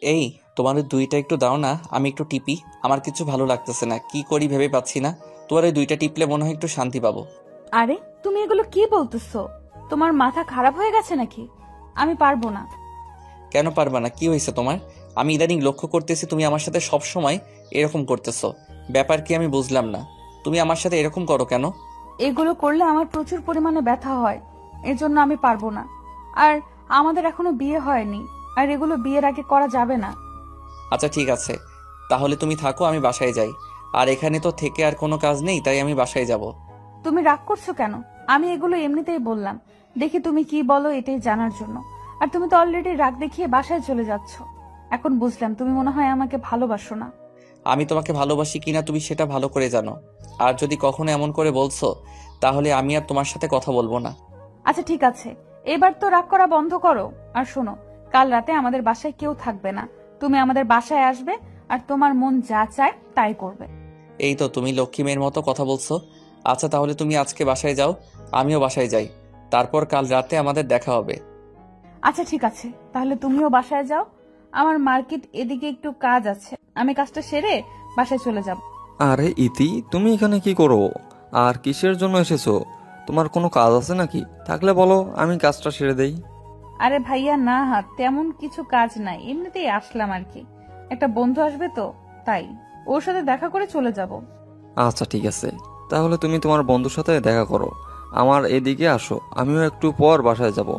এই, তোমার ওই দুইটা একটু দাও না, আমি একটু টিপি। আমার কিছু ভালো লাগতেছে না, কি করি ভেবে পাচ্ছি না। তোমার ওই দুইটা টিপলে মনে হয় একটু শান্তি পাবো। আরে তুমি এগুলো কি বলতেছো? তোমার মাথা খারাপ হয়ে গেছে নাকি? আমি পারবো না। কেন পারবা না? কি হয়েছে তোমার? আমি ইদানিং লক্ষ্য করতেছি তুমি আমার সাথে সব সময় এরকম করতেছো। ব্যাপার কি আমি বুঝলাম না। তুমি আমার সাথে এরকম করো কেন? এগুলো করলে আমার প্রচুর পরিমাণে ব্যথা হয়, এজন্য আমি পারবো না। আর আমাদের এখনো বিয়ে হয়নি, আর এগুলো বিয়ের আগে করা যাবে না। আচ্ছা ঠিক আছে, তাহলে তুমি থাকো, আমি বাসায় যাই। আর এখানে তো থেকে আর কোনো কাজ নেই, তাই আমি বাসায় যাব। তুমি রাগ করছো কেন? আমি এগুলো এমনিতেই বললাম, দেখি তুমি কি বলো এটাই জানার জন্য। আর তুমি তো অলরেডি রাগ দেখিয়ে বাসায় চলে যাচ্ছ। এখন বুঝলাম তুমি মনে হয় আমাকে ভালোবাসো না। আমি তোমাকে ভালোবাসি কিনা তুমি সেটা ভালো করে জানো। আর যদি কখনো এমন করে বলছো, তাহলে আমি আর তোমার সাথে কথা বলবো না। আচ্ছা ঠিক আছে, এবার তো রাগ করা বন্ধ করো। আর শোনো, কাল রাতে আমাদের বাসায় কেউ থাকবে না। তুমি আমাদের বাসায় আসবে, আর তোমার মন যা চায় তাই করবে। এই তো তুমি লক্ষ্মী মেয়ের মতো কথা বলছো। আচ্ছা তাহলে তুমি আজকে বাসায় যাও, আমিও বাসায় যাই। তারপর কাল রাতে আমাদের দেখা হবে। আচ্ছা ঠিক আছে, তাহলে তুমিও বাসায় যাও। আমার মার্কেট এদিকে একটু কাজ আছে, আমি কাজটা সেরে বাসায় চলে যাব। আরে ইতি, তুমি এখানে কি করো? আর কিসের জন্য এসেছো? তোমার কোনো কাজ আছে নাকি? থাকলে বলো, আমি কাজটা সেরে দেই। আরে ভাইয়া না, তেমন কিছু কাজ নাই, এমনিতেই আসলাম আর কি। একটা বন্ধু আসবে তো, তাই ওর সাথে দেখা করে চলে যাব। আচ্ছা ঠিক আছে, তাহলে তুমি তোমার বন্ধুর সাথে দেখা করো। আমার এদিকে আসো, আমিও একটু পর বাসায় যাব।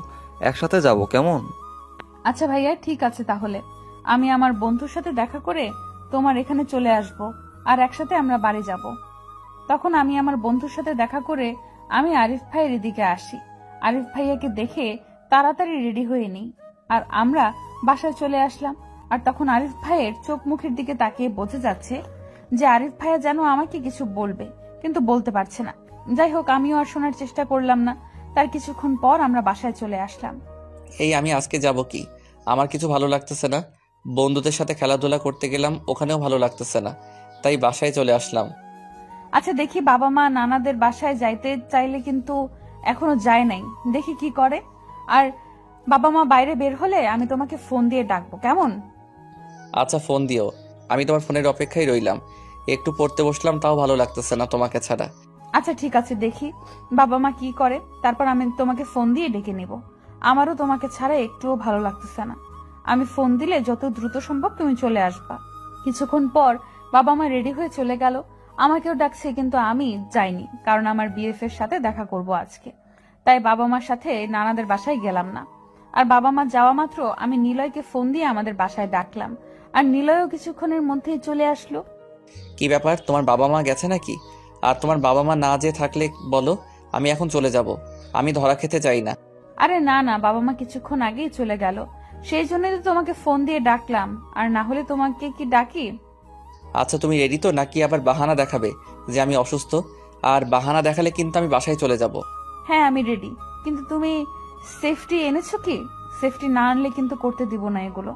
একসাথে যাব, কেমন? আচ্ছা ভাইয়া ঠিক আছে, তাহলে আমি আমার বন্ধুর সাথে দেখা করে তোমার এখানে চলে আসব, আর একসাথে আমরা বাড়ি যাব। তখন আমি আমার বন্ধুর সাথে দেখা করে আমি আরিফ ভাইয়ের এদিকে আসি। আরিফ ভাইয়াকে দেখে তাড়াতাড়ি রেডি হয়ে নিই, আর আমরা বাসায় চলে আসলাম। আর তখন আরিফ ভাইয়ের চোখ মুখের দিকে তাকিয়ে বোঝা যাচ্ছে যে আরিফ ভাইয়া যেন আমাকে কিছু বলবে, কিন্তু বলতে পারছে না। যাই হোক, আমিও আর শোনার চেষ্টা করলাম না। তার কিছুক্ষণ পর আমরা বাসায় চলে আসলাম। এই আমি আজকে যাব কি? আমার কিছু ভালো লাগতেছে না। বন্ধুদের সাথে খেলাধুলা করতে গেলাম, ওখানেও ভালো লাগতেছে না, তাই বাসায় চলে আসলাম। আচ্ছা দেখি, বাবা মা নানাদের বাসায় যাইতে চাইলে কিন্তু এখনো যায় নাই, দেখি কি করে। আর বাবা মা বাইরে বের হলে আমি তোমাকে ফোন দিয়ে ডাকবো, কেমন? আচ্ছা ফোন দিও, আমি তোমার ফোনের অপেক্ষায় রইলাম। একটু পড়তে বসলাম, তাও ভালো লাগতেছে না তোমাকে ছাড়া। আচ্ছা ঠিক আছে, দেখি বাবা মা কি করে, তারপর আমি তোমাকে ফোন দিয়ে ডেকে নিব। আমারও তোমাকে ছাড়া একটুও ভালো লাগতেছে না। আমি ফোন দিলে যত দ্রুত সম্ভব তুমি চলে আসবা। কিছুক্ষণ পর বাবা মা রেডি হয়ে চলে গেল। আমাকেও ডাকছে, কিন্তু আমি যাইনি, কারণ আমার বিএফ এর সাথে দেখা করব আজকে। তাই বাবা মার সাথে নানাদের বাসায় গেলাম না। আর বাবা মা যাওয়া মাত্র আমি নিলয়কে ফোন দিয়ে আমাদের বাসায় ডাকলাম। আর নিলয়ও কিছুক্ষণের মধ্যেই চলে আসলো। কি ব্যাপার, তোমার বাবা মা গেছে নাকি? আর তোমার বাবা মা না যে থাকলে বলো, আমি এখন চলে যাব। আমি ধরা খেতে চাই না। আরে না না, বাবা মা কিছুক্ষণ আগেই চলে গেল, সেই জন্যই তো তোমাকে ফোন দিয়ে ডাকলাম। আর না হলে তোমাকে কি ডাকি? আচ্ছা তুমি রেডি তো, নাকি আবার বাহানা দেখাবে যে আমি অসুস্থ? আর বাহানা দেখালে কিন্তু আমি বাসায় চলে যাব। হ্যাঁ আমি রেডি, কিন্তু তুমি সেফটি এনেছো কি? সেফটি না আনলে কিন্তু করতে দিব না এগুলো,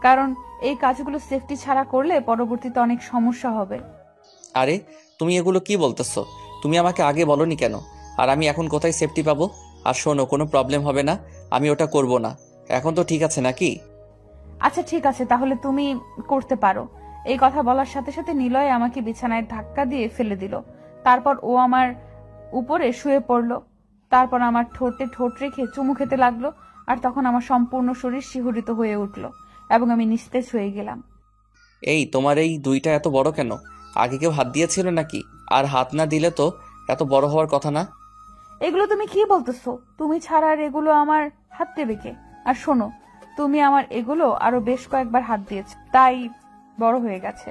কারণ এই কাজগুলো সেফটি ছাড়া করলে পরবর্তীতে অনেক সমস্যা হবে। আরে তুমি এগুলো কি বলতেছো? তুমি আমাকে আগে বলনি কেন? আর আমি এখন কোথায় সেফটি পাবো? আর শোনো, কোনো প্রবলেম হবে না, আমি ওটা করব না। এখন তো ঠিক আছে নাকি? আচ্ছা ঠিক আছে, তাহলে তুমি করতে পারো। এই কথা বলার সাথে সাথে নিলয় আমাকে বিছানায় ধাক্কা দিয়ে ফেলে দিল। তারপর ও আমার উপরে শুয়ে পড়লো। তারপর আমার ঠোঁটে ঠোঁট রেখে চুমু খেতে লাগলো। আর তখন আমার সম্পূর্ণ শরীর শিহরিত হয়ে উঠলো, এবং আমি নিস্তেজ হয়ে গেলাম। এই তোমার এই দুইটা এত বড় কেন? আগে কেউ হাত দিয়েছিল নাকি? আর হাত না দিলে তো এত বড় হওয়ার কথা না। এগুলো তুমি কি বলতেছো? তুমি ছাড়া আর এগুলো আমার হাত দেবে কে? আর শোনো, তুমি আমার এগুলো আরো বেশ কয়েকবার হাত দিয়েছো, তাই বড় হয়ে গেছে।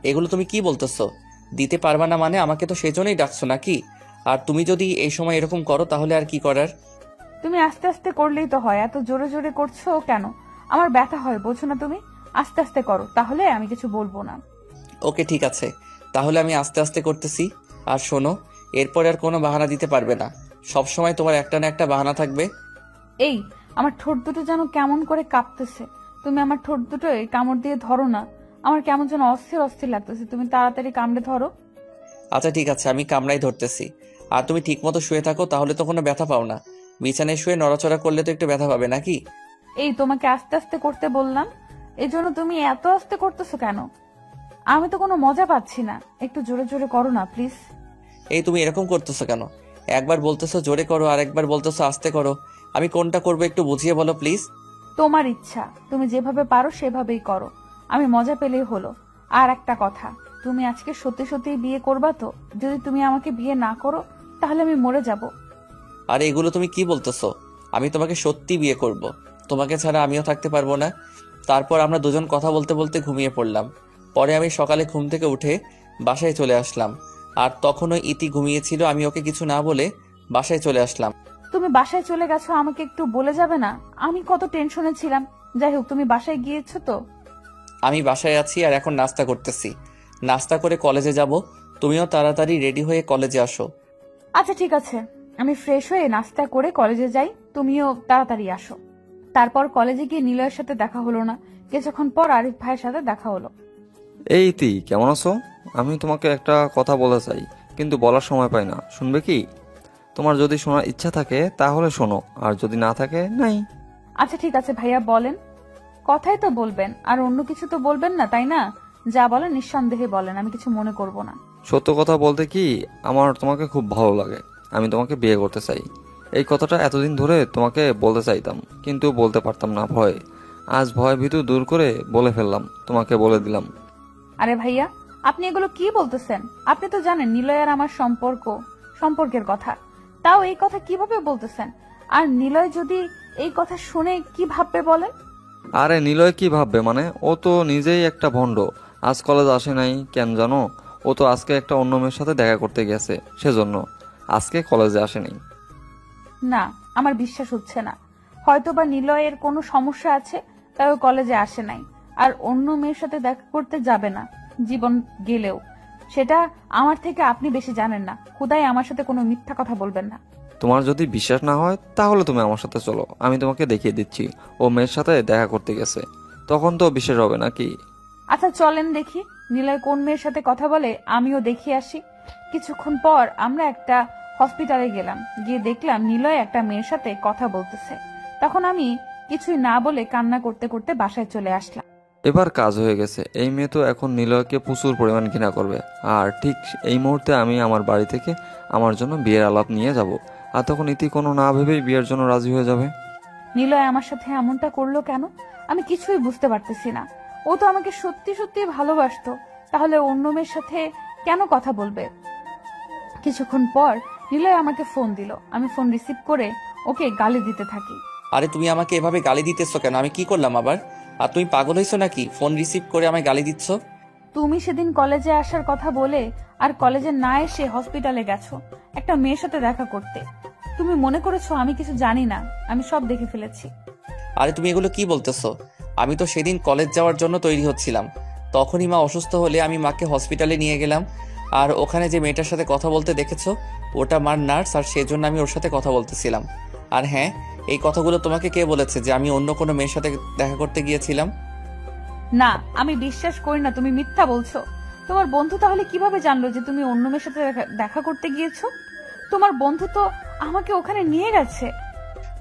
এগুলো তুমি কি বলতেছো? দিতে পারবা না মানে? আমাকে তো সেজন্যই ডাকছো নাকি? আর তুমি যদি এই সময় এরকম করো তাহলে আর কি করার? তুমি আস্তে আস্তে করলেই তো হয়, এত জোরে জোরে করছো কেন? আমার ব্যথা হয়, বোঝো না তুমি? আস্তে আস্তে করো, তাহলে আমি কিছু বলবো না। ওকে ঠিক আছে, তাহলে আমি আস্তে আস্তে করতেছি। আর শোনো, এরপর আর কোনো বাহানা দিতে পারবে না। সব সময় তোমার একটা না একটা বাহানা থাকবে। এই, আমার ঠোঁট দুটো যেন কেমন করে কাঁপতেছে। তুমি আমার ঠোঁট দুটো কামড় দিয়ে ধরো না। আমার কেমন যেন অস্থির অস্থির লাগতেছে, তুমি তাড়াতাড়ি কামড়ে ধরো। আচ্ছা ঠিক আছে, আমি কামড়াই ধরতেছি। আর তুমি ঠিক মতো শুয়ে থাকো, তাহলে তো কোনো ব্যথা পাও না। বিছানায় শুয়ে নড়াচড়া করলে তো একটু ব্যথা পাবে নাকি? এই, তোমাকে আস্তে আস্তে করতে বললাম। এই জন্য তুমি এত আস্তে করতেছো কেন? আমি তো কোনো মজা পাচ্ছি না, একটু জোরে জোরে করো না প্লিজ। এই তুমি এরকম করতেছো কেন? একবার বলতেছো জোরে করো আর একবার বলতেছো আস্তে করো। আমি কোনটা করবো একটু বুঝিয়ে বলো প্লিজ। তোমার ইচ্ছা, তুমি যেভাবে পারো সেভাবেই করো, আমি মজা পেলেই হলো। আর একটা কথা, তুমি আজকে সত্যি সত্যি বিয়ে করবা তো? যদি তুমি আমাকে বিয়ে না করো তাহলে আমি মরে যাব। আর এগুলো তুমি কি বলতেছো? আমি তোমাকে সত্যি বিয়ে করব। তোমাকে ছাড়া আমিও থাকতে পারবো না। তারপর আমরা দুজন কথা বলতে বলতে ঘুমিয়ে পড়লাম। পরে আমি সকালে ঘুম থেকে উঠে বাসায় চলে আসলাম। আর তখনও ইতি ঘুমিয়েছিল। আমি ওকে কিছু না বলে বাসায় চলে আসলাম। তুমি বাসায় চলে গেছো, আমাকে একটু বলে যাবে না? আমি কত টেনশনে ছিলাম। যাই হোক, তুমি বাসায় গিয়েছো তো? আমি বাসায় আছি আর এখন নাস্তা করতেছি। নাস্তা করে কলেজে যাব। তুমিও তাড়াতাড়ি রেডি হয়ে কলেজে আসো। আচ্ছা ঠিক আছে, আমি ফ্রেশ হয়ে নাস্তা করে কলেজে যাই, তুমিও তাড়াতাড়ি আসো। তারপর কলেজে গিয়ে নিলয়ের সাথে দেখা হলো না। কিছুক্ষণ পর আরিফ ভাইয়ের সাথে দেখা হলো। এই ইতি, কেমন আছো? আমি তোমাকে একটা কথা বলে চাই, কিন্তু বলার সময় পাই না। শুনবে কি? তোমার যদি শোনার ইচ্ছা থাকে তাহলে শোনো, আর যদি না থাকে নাই। আচ্ছা ঠিক আছে ভাইয়া, বলেন। কথাই তো বলবেন, আর অন্য কিছু তো বলবেন না, তাই না? যা বলেন নিঃসন্দেহে বলেন, আমি কিছু মনে করব না। সত্য কথা বলতে কি, আমার তোমাকে খুব ভালো লাগে। আমি তোমাকে বিয়ে করতে চাই। এই কথাটা এতদিন ধরে তোমাকে বলতে চাইতাম, কিন্তু বলতে পারতাম না ভয়ে। আজ ভয় ভীতু দূর করে বলে ফেললাম, তোমাকে বলে দিলাম। আরে ভাইয়া, আপনি এগুলো কি বলতেছেন? আপনি তো জানেন নিলয় আর আমার সম্পর্কের কথা, তাও এই কথা কিভাবে বলতেছেন? আর নিলয় যদি এই কথা শুনে কি ভাববে বলেন? আরে নিলয় কি ভাববে মানে? ও তো নিজেই একটা ভণ্ড। আজ কলেজ আসে নাই কেন জানো? ও তো আজকে একটা অন্য মেয়ের সাথে দেখা করতে গেছে, সেজন্য আজকে কলেজে আসেনি। না, আমার বিশ্বাস হচ্ছে না। হয়তোবা নিলয়ের কোনো সমস্যা আছে, তাই ও কলেজে আসে নাই। আর অন্য মেয়ের সাথে দেখা করতে যাবে না জীবন গেলেও। সেটা আমার থেকে আপনি বেশি জানেন না। খুদাই আমার সাথে কোনো মিথ্যা কথা বলবেন না। তোমার যদি বিশ্বাস না হয় তাহলে তুমি আমার সাথে চলো, আমি তোমাকে দেখিয়ে দিচ্ছি। ও মেয়ের সাথে দেখা করতে গেছে, তখন তো বিশ্বাস হবে নাকি? আচ্ছা চলেন দেখি নিলয় কোন মেয়ের সাথে কথা বলে, আমিও দেখে আসি। কিছুক্ষণ পর আমরা একটা হসপিটালে গেলাম। গিয়ে দেখলাম নিলয় একটা মেয়ের সাথে কথা বলতেছে। তখন আমি কিছুই না বলে কান্না করতে করতে বাসায় চলে আসলাম। এবার কাজ হয়ে গেছে। এই মেয়ে তো এখন নিলয়কে প্রচুর পরিমাণ ঘৃণা করবে। আর ঠিক এই মুহূর্তে আমি আমার বাড়ি থেকে আমার জন্য বিয়ের আলাপ নিয়ে যাব, আর তখন ইতি কোনো না ভেবেই বিয়ের জন্য রাজি হয়ে যাবে। নিলয় আমার সাথে এমনটা করলো কেন? আমি কিছুই বুঝতে পারতেছি না। ও তো আমাকে সত্যি সত্যি ভালোবাসতো, তাহলে অন্য মেয়ের সাথে কেন কথা বলবে? কিছুক্ষণ পর নিলয় আমাকে ফোন দিল। আমি ফোন রিসিভ করে ওকে গালি দিতে থাকি। আরে তুমি আমাকে এভাবে গালি দিতেছো কেন? আমি কি করলাম আবার? আর তুমি পাগল হয়েছো নাকি? ফোন রিসিভ করে আমায় গালি দিচ্ছ? তুমি সেদিন কলেজে আসার কথা বলে আর কলেজে না এসে হসপিটালে গেছো একটা মেয়ের সাথে দেখা করতে। তুমি মনে করেছো আমি কিছু জানি না? আমি সব দেখে ফেলেছি। আরে তুমি এগুলো কি বলতেছো? আমি তো সেদিন কলেজ যাওয়ার জন্য তৈরি হচ্ছিলাম। তখনই মা অসুস্থ হলে আমি মাকে হসপিটালে নিয়ে গেলাম। আর ওখানে যে মেয়েটার সাথে কথা বলতে দেখেছো, ওটা মার নার্স, আর সেজন্য আমি ওর সাথে কথা বলতেছিলাম। আর হ্যাঁ, এই কথাগুলো তোমাকে কে বলেছে যে আমি অন্য কোনো মেয়ের সাথে দেখা করতে গিয়েছিলাম? না, আমি বিশ্বাস করি না, তুমি মিথ্যা বলছো। তোমার বন্ধু তাহলে কিভাবে জানলো যে তুমি অন্য মেয়ের সাথে দেখা করতে গিয়েছো? তোমার বন্ধু তো আমাকে ওখানে নিয়ে গেছে।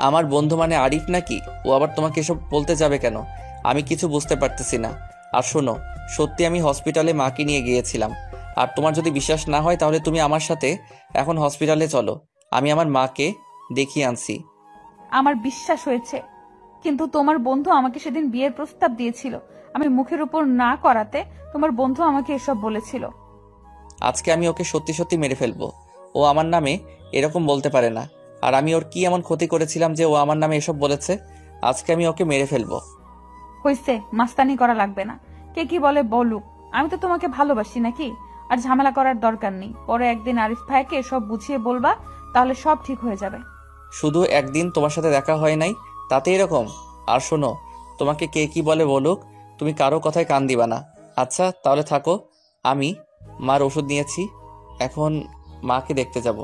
আমার বন্ধু মানে আরিফ নাকি? ও আবার তোমাকে এসব বলতে যাবে কেন? আমি কিছু বুঝতে পারতেছি না। আর শোনো, সত্যি আমি হসপিটালে মাকে নিয়ে গিয়েছিলাম। আর তোমার যদি বিশ্বাস না হয় তাহলে তুমি আমার সাথে এখন হসপিটালে চলো। আমি আমার মাকে দেখিয়ে আনছি। আমার বিশ্বাস হয়েছে, কিন্তু তোমার বন্ধু আমাকে সেদিন বিয়ের প্রস্তাব দিয়েছিল। আমি মুখের উপর না করাতে তোমার বন্ধু আমাকে এসব বলেছিল। আজকে আমি ওকে সত্যি সত্যি মেরে ফেলবো। ও আমার নামে এরকম বলতে পারে না। আর আমি ওর কি এমন ক্ষতি করেছিলাম যে ও আমার নামে এসব বলেছে? আজকে আমি ওকে মেরে ফেলবো। হইছে, মাস্তানি করা লাগবে না। কে কি বলে বলুক, আমি তো তোমাকে ভালোবাসি নাকি? আর ঝামেলা করার দরকার নেই। পরে একদিন আরিফ ভাইকে সব বুঝিয়ে বলবা, তাহলে সব ঠিক হয়ে যাবে। শুধু একদিন তোমার সাথে দেখা হয় নাই, তাতে এরকম? আর শোনো, তোমাকে কে কি বলে বলুক, তুমি কারো কথায় কান দিবা না। আচ্ছা তাহলে থাকো। আমি মার ওষুধ নিয়েছি, এখন মাকে দেখতে যাব।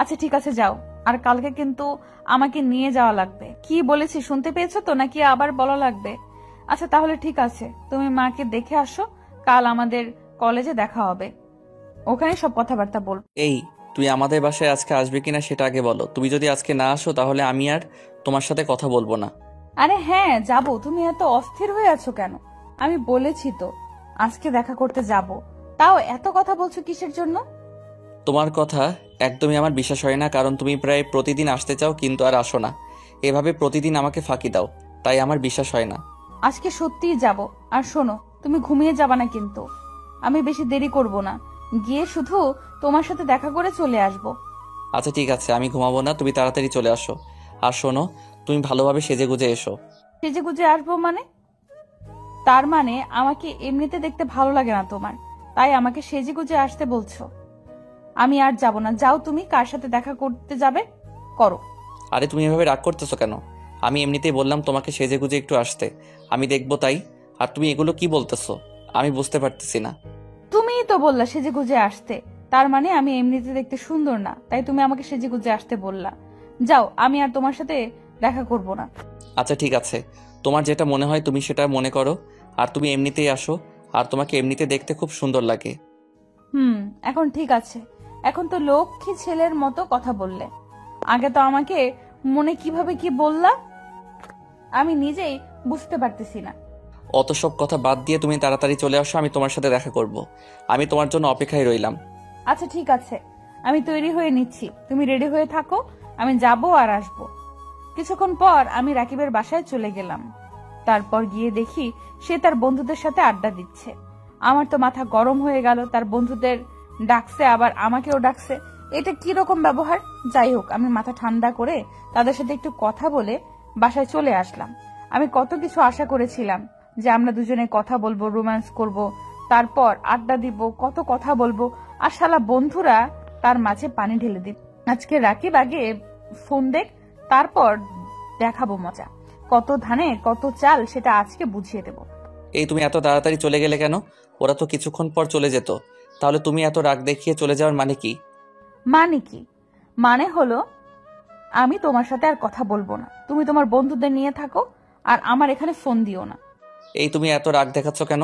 আচ্ছা ঠিক আছে, যাও। আর কালকে কিন্তু আমাকে নিয়ে যাওয়া লাগবে। কি বলেছি শুনতে পেয়েছো তো, নাকি আবার বলা লাগবে? আচ্ছা তাহলে ঠিক আছে, তুমি মাকে দেখে আসো। কাল আমাদের কলেজে দেখা হবে, ওখানে সব কথাবার্তা বলবো। এই, তুই আমাদের বাসায় আজকে আসবে কিনা সেটা আগে বলো। তুমি যদি আজকে না আসো তাহলে আমি আর তোমার সাথে কথা বলবো না। আরে হ্যাঁ, যাবো। তুমি এত অস্থির হয়ে আছো কেন? আমি বলেছি তো আজকে দেখা করতে যাব, তাও এত কথা বলছো কিসের জন্য? তোমার কথা একদমই আমার বিশ্বাস হয় না, কারণ তুমি প্রায় প্রতিদিন আসতে চাও কিন্তু আর আসো না। এভাবে প্রতিদিন আমাকে ফাঁকি দাও, তাই আমার বিশ্বাস হয় না। আজকে সত্যিই যাব। আর শোনো, তুমি ঘুমিয়ে যাবা না কিন্তু। আমি বেশি দেরি করব না, গিয়ে শুধু তোমার সাথে দেখা করে চলে আসব। আচ্ছা ঠিক আছে, আমি ঘুমাবো না, তুমি তাড়াতাড়ি চলে আসো। আর শোনো, তুমি ভালোভাবে সেজে গুজে এসো। সেজে গুজে আসবো মানে? তার মানে আমাকে এমনিতে দেখতে ভালো লাগে না তোমার, তাই আমাকে সেজে গুজে আসতে বলছো? আমি আর যাব না, যাও তুমি কার সাথে দেখা করতে যাবে করো। আরে তুমি এভাবে রাগ করতেছো কেন? আমি এমনিতেই বললাম তোমাকে সেজে গুজে একটু আসতে, আমি দেখবো তাই। আর তুমি এগুলো কি বলতেছো? আমি বুঝতে পারতেছি না। তুমিই তো বললা সেজে গুজে আসতে, তার মানে আমি এমনিতে দেখতে সুন্দর না, তাই তুমি আমাকে সেজে গুজে আসতে বললা। যাও, আমি আর তোমার সাথে দেখা করব না। আচ্ছা ঠিক আছে, তোমার যেটা মনে হয় তুমি সেটা মনে করো। আর তুমি এমনিতেই আসো, আর তোমাকে এমনিতে দেখতে খুব সুন্দর লাগে। এখন ঠিক আছে। এখন তো লক্ষ্মী ছেলের মতো কথা বললে। আগে তো আমাকে মনে কিভাবে কি বললা আমি নিজেই বুঝতে পারতেছি না। অত সব কথা বাদ দিয়ে তুমি তাড়াতাড়ি চলে আসো, আমি তোমার সাথে দেখা করব। আমি তোমার জন্য অপেক্ষায় রইলাম। আচ্ছা ঠিক আছে, আমি তৈরি হয়ে নিচ্ছি, তুমি রেডি হয়ে থাকো, আমি যাব আর আসবো। কিছুক্ষণ পর আমি রাকিবের বাসায় চলে গেলাম। তারপর গিয়ে দেখি সে তার বন্ধুদের সাথে আড্ডা দিচ্ছে। আমার তো মাথা গরম হয়ে গেল, তার বন্ধুদের ডাকছে আবার আমাকেও ডাকছে। এটা কি রকম ব্যবহার? যাই হোক, আমি মাথা ঠান্ডা করে তাদের সাথে একটু কথা বলে বাসায় চলে আসলাম। আমি কত কিছু আশা করেছিলাম যে আমরা দুজনে কথা বলবো, রোম্যান্স করব, তারপর আড্ডা দিব, কত কথা বলবো, আর শালা বন্ধুরা তার মাঝে পানি ঢেলে দিন। আজকে রাকিব আগে ফোন দেখ, তারপর দেখাবো মজা। কত ধানে কত চাল সেটা আজকে বুঝিয়ে দেব। এই তুমি এত তাড়াতাড়ি চলে গেলে কেন? ওরা তো কিছুক্ষণ পর চলে যেত। তাহলে তুমি এত রাগ দেখিয়ে চলে যাওয়ার মানে কি? মানে কি? মানে হলো আমি তোমার সাথে আর কথা বলবো না, তুমি তোমার বন্ধুদের নিয়ে থাকো, আর আমার এখানে ফোন দিও না। এই তুমি এত রাগ দেখাচ্ছ কেন?